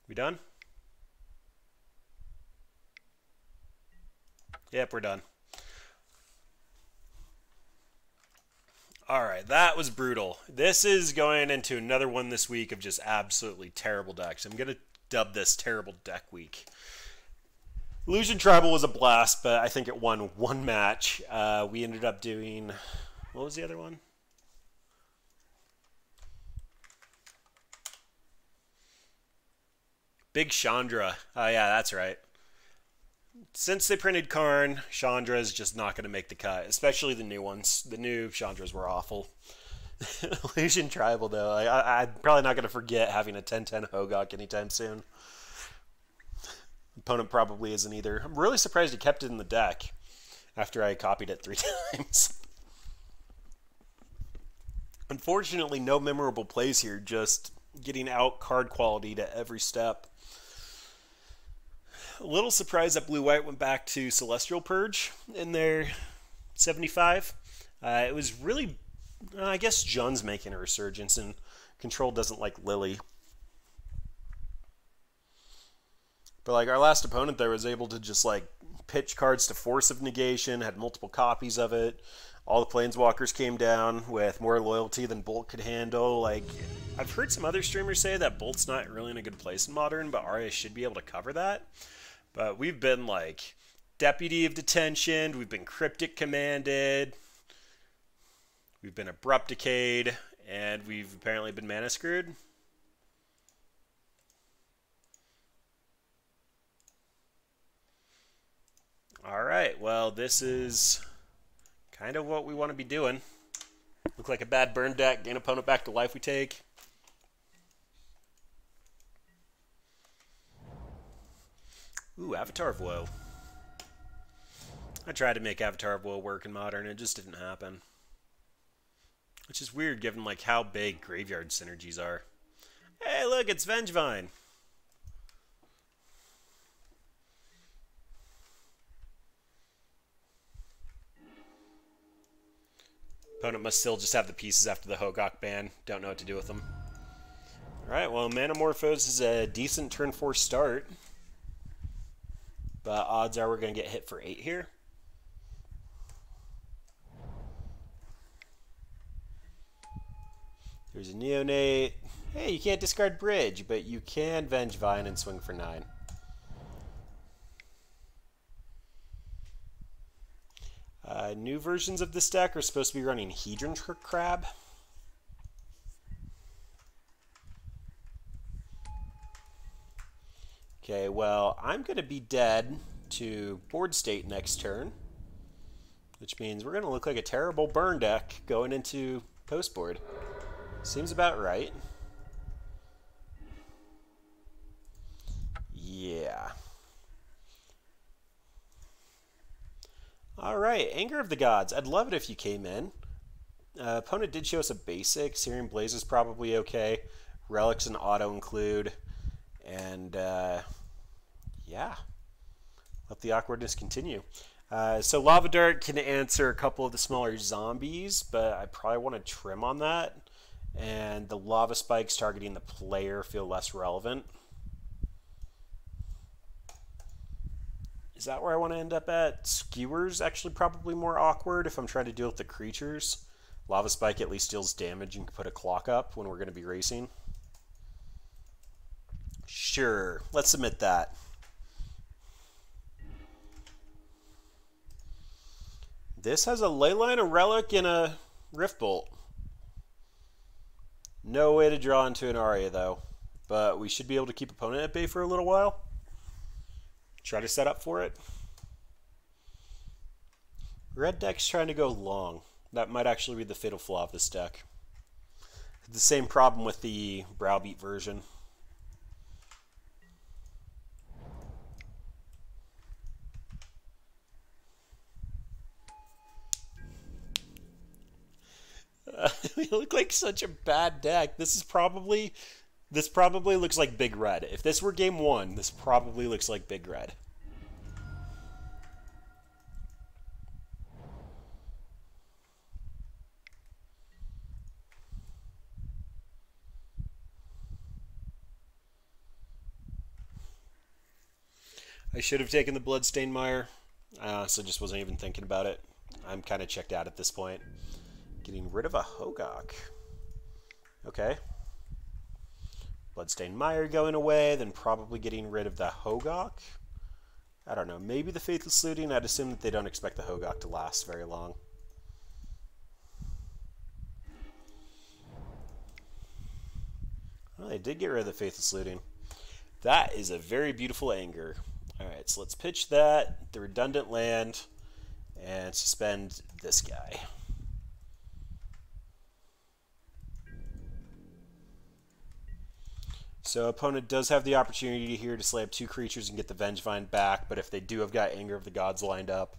We done? Yep, we're done. Alright, that was brutal. This is going into another one this week of just absolutely terrible decks. I'm going to dub this Terrible Deck Week. Illusion Tribal was a blast, but I think it won one match. We ended up doing... What was the other one? Big Chandra. Oh, yeah, that's right. Since they printed Karn, Chandra is just not going to make the cut, especially the new ones. The new Chandras were awful. Illusion Tribal, though, I'm probably not going to forget having a 10-10 Hogok anytime soon. Opponent probably isn't either. I'm really surprised he kept it in the deck after I copied it 3 times. Unfortunately, no memorable plays here, just getting out card quality to every step. A little surprised that Blue-White went back to Celestial Purge in their 75. It was really, I guess Jun's making a resurgence, and Control doesn't like Lily. But like our last opponent there was able to just like pitch cards to Force of Negation, had multiple copies of it. All the Planeswalkers came down with more loyalty than Bolt could handle. Like, I've heard some other streamers say that Bolt's not really in a good place in Modern, but Aria should be able to cover that. But we've been like Deputy of Detention, we've been Cryptic Commanded, we've been Abrupt Decayed, and we've apparently been Mana Screwed. Alright, well, this is kind of what we want to be doing. Look like a bad burn deck, gain opponent back to life we take. Ooh, Avatar of Woe. I tried to make Avatar of Woe work in Modern, it just didn't happen. Which is weird given like how big graveyard synergies are. Hey, look, it's Vengevine. Opponent must still just have the pieces after the Hogok ban. Don't know what to do with them. Alright, well, Manamorphose is a decent turn 4 start. But odds are we're going to get hit for 8 here. There's a Neonate. Hey, you can't discard Bridge, but you can Vengevine and swing for 9. New versions of this deck are supposed to be running Hedron Crab. Okay, well, I'm going to be dead to board state next turn, which means we're going to look like a terrible burn deck going into post board. Seems about right. Yeah. Alright, Anger of the Gods. I'd love it if you came in. Opponent did show us a basic. Searing Blaze is probably okay. Relics and auto include. And, yeah. Let the awkwardness continue. So Lava Dart can answer a couple of the smaller zombies, but I probably want to trim on that. And the Lava Spikes targeting the player feel less relevant. Is that where I want to end up at? Skewer's actually probably more awkward if I'm trying to deal with the creatures. Lava Spike at least deals damage and can put a clock up when we're going to be racing. Sure, let's submit that. This has a Leyline, a Relic, and a Rift Bolt. No way to draw into an Aria, though. But we should be able to keep opponent at bay for a little while. Try to set up for it. Red deck's trying to go long. That might actually be the fatal flaw of this deck. The same problem with the Browbeat version. We look like such a bad deck. This probably looks like Big Red. If this were game 1, this probably looks like Big Red. I should have taken the Bloodstained Mire. I honestly just wasn't even thinking about it. I'm kind of checked out at this point. Getting rid of a Hogok. Okay. Bloodstained Mire going away, then probably getting rid of the Hogok. I don't know, maybe the Faithless Looting. I'd assume that they don't expect the Hogok to last very long. Well, they did get rid of the Faithless Looting. That is a very beautiful anger. Alright, so let's pitch that, the redundant land, and suspend this guy. So opponent does have the opportunity here to slay up 2 creatures and get the Vengevine back, but if they do have got Anger of the Gods lined up,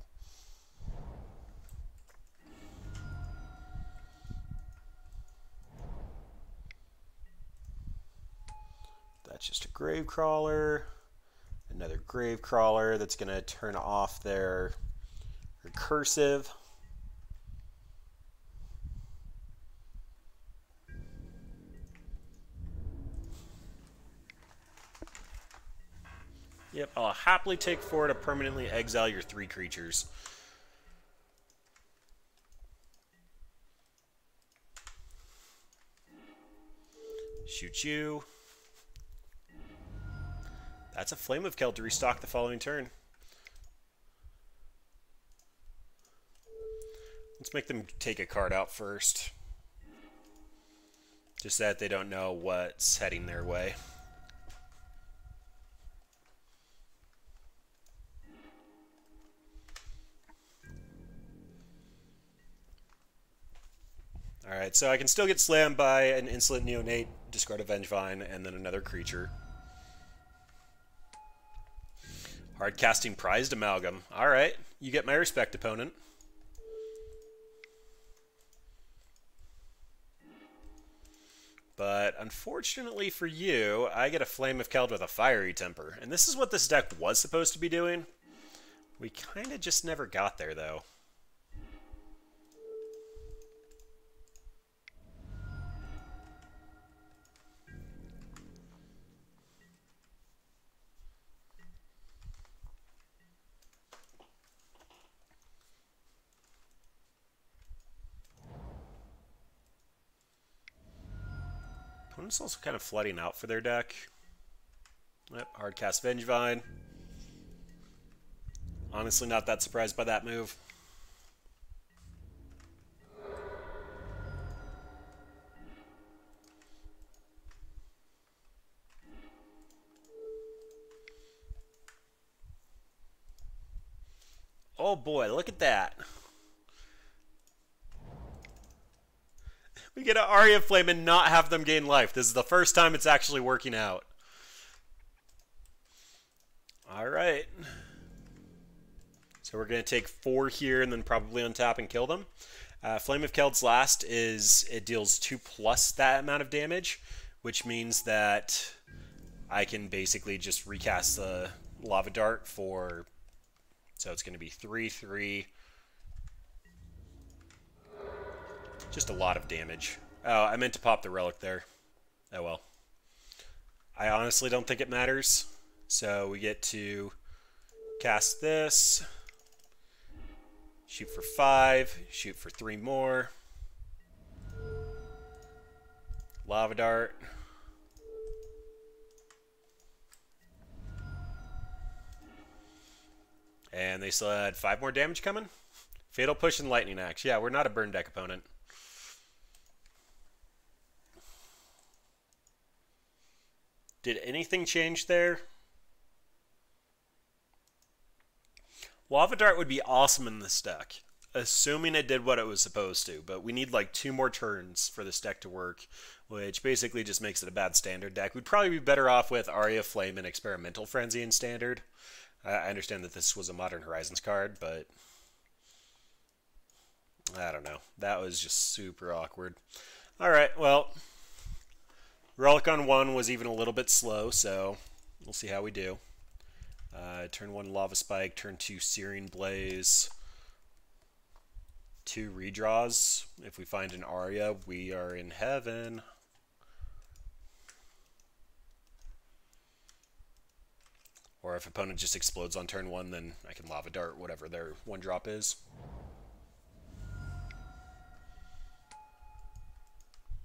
that's just a Gravecrawler, another Gravecrawler that's going to turn off their recursive. Yep, I'll happily take 4 to permanently exile your 3 creatures. Shoot you. That's a Flame of Keld to restock the following turn. Let's make them take a card out first. Just that they don't know what's heading their way. Alright, so I can still get slammed by an Insolent Neonate, discard a Vengevine, and then another creature. Hard casting Prized Amalgam. Alright, you get my respect, opponent. But unfortunately for you, I get a Flame of Keld with a Fiery Temper. And this is what this deck was supposed to be doing. We kind of just never got there, though. Opponent's also kind of flooding out for their deck. Yep, hard cast Vengevine. Honestly, not that surprised by that move. Oh boy, look at that. We get an Aria Flame and not have them gain life. This is the first time it's actually working out. Alright. So we're going to take 4 here and then probably untap and kill them. Flame of Keld's last is it deals 2+ that amount of damage, which means that I can basically just recast the Lava Dart for... So it's going to be 3/3. Just a lot of damage. Oh, I meant to pop the relic there. Oh well. I honestly don't think it matters. So we get to cast this. Shoot for 5. Shoot for 3 more. Lava Dart. And they still had 5 more damage coming. Fatal Push and Lightning Axe. Yeah, we're not a burn deck opponent. Did anything change there? Lava Dart would be awesome in this deck, assuming it did what it was supposed to, but we need like 2 more turns for this deck to work, which basically just makes it a bad standard deck. We'd probably be better off with Aria Flame and Experimental Frenzy in standard. I understand that this was a Modern Horizons card, but I don't know. That was just super awkward. Alright, well, Relic on 1 was even a little bit slow, so we'll see how we do. Turn 1 Lava Spike, turn 2 Searing Blaze, 2 redraws. If we find an Aria, we are in heaven. Or if opponent just explodes on turn 1, then I can Lava Dart whatever their 1-drop is.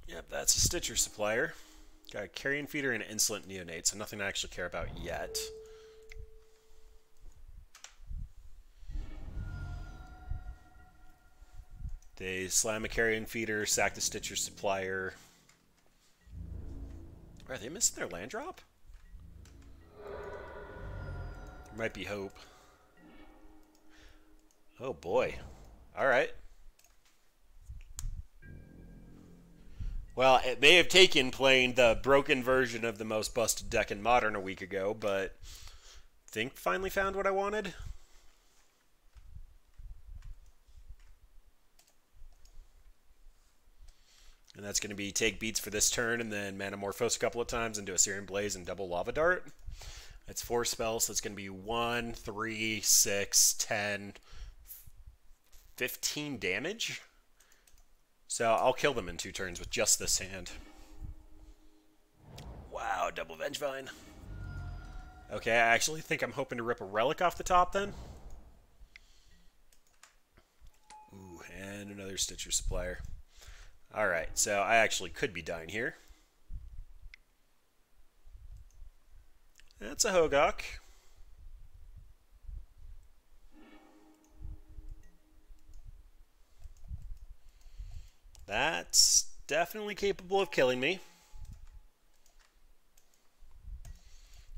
Yep, that's a Stitcher Supplier. Got a Carrion Feeder and an Insolent Neonate, so nothing I actually care about yet. They slam a Carrion Feeder, sack the Stitcher Supplier. Are they missing their land drop? There might be hope. Oh boy. Alright. Well, it may have taken playing the broken version of the most busted deck in Modern a week ago, but I think finally found what I wanted. And that's going to be take beats for this turn and then Manamorphose a couple of times and do a Searing Blaze and double Lava Dart. It's 4 spells, so it's going to be 1, 3, 6, 10, 15 damage. So I'll kill them in 2 turns with just this hand. Wow, double Vengevine. Okay, I actually think I'm hoping to rip a Relic off the top then. Ooh, and another Stitcher Supplier. Alright, so I actually could be dying here. That's a Hogok. That's definitely capable of killing me.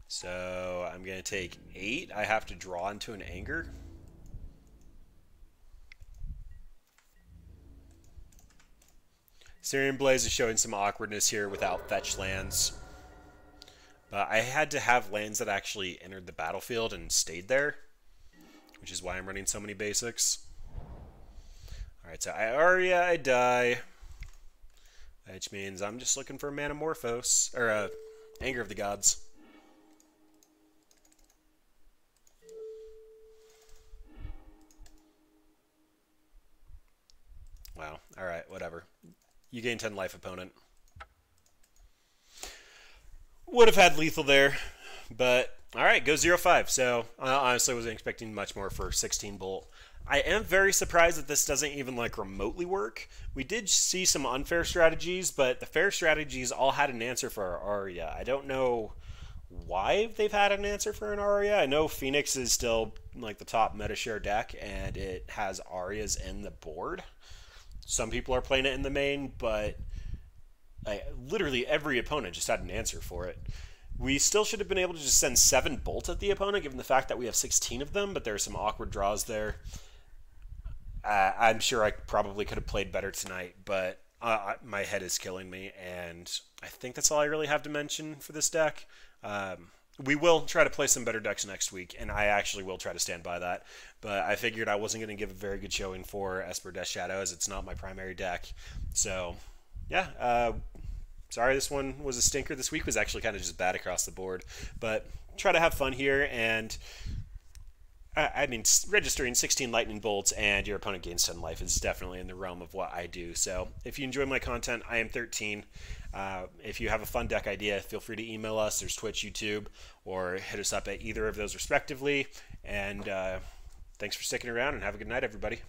So I'm going to take 8. I have to draw into an Anger. Searing Blaze is showing some awkwardness here without fetch lands. But I had to have lands that actually entered the battlefield and stayed there, which is why I'm running so many basics. Alright, so I Aria, I die, which means I'm just looking for a Manamorphose, or Anger of the Gods. Wow, alright, whatever. You gain 10 life, opponent. Would have had lethal there, but alright, go 0-5. So I honestly wasn't expecting much more for 16 Bolt. I am very surprised that this doesn't even like remotely work. We did see some unfair strategies, but the fair strategies all had an answer for our Aria. I don't know why they've had an answer for an Aria. I know Phoenix is still like the top meta share deck, and it has Arias in the board. Some people are playing it in the main, but literally every opponent just had an answer for it. We still should have been able to just send 7 Bolt at the opponent, given the fact that we have 16 of them, but there are some awkward draws there. I'm sure I probably could have played better tonight, but my head is killing me, and I think that's all I really have to mention for this deck. We will try to play some better decks next week, and I actually will try to stand by that. But I figured I wasn't going to give a very good showing for Esper Death Shadow, as it's not my primary deck. So, yeah, sorry this one was a stinker. This week was actually kind of just bad across the board. But try to have fun here, and I mean, registering 16 lightning bolts and your opponent gains 10 life is definitely in the realm of what I do. So if you enjoy my content, I am thirteene. If you have a fun deck idea, feel free to email us. There's Twitch, YouTube, or hit us up at either of those respectively. And thanks for sticking around, and have a good night, everybody.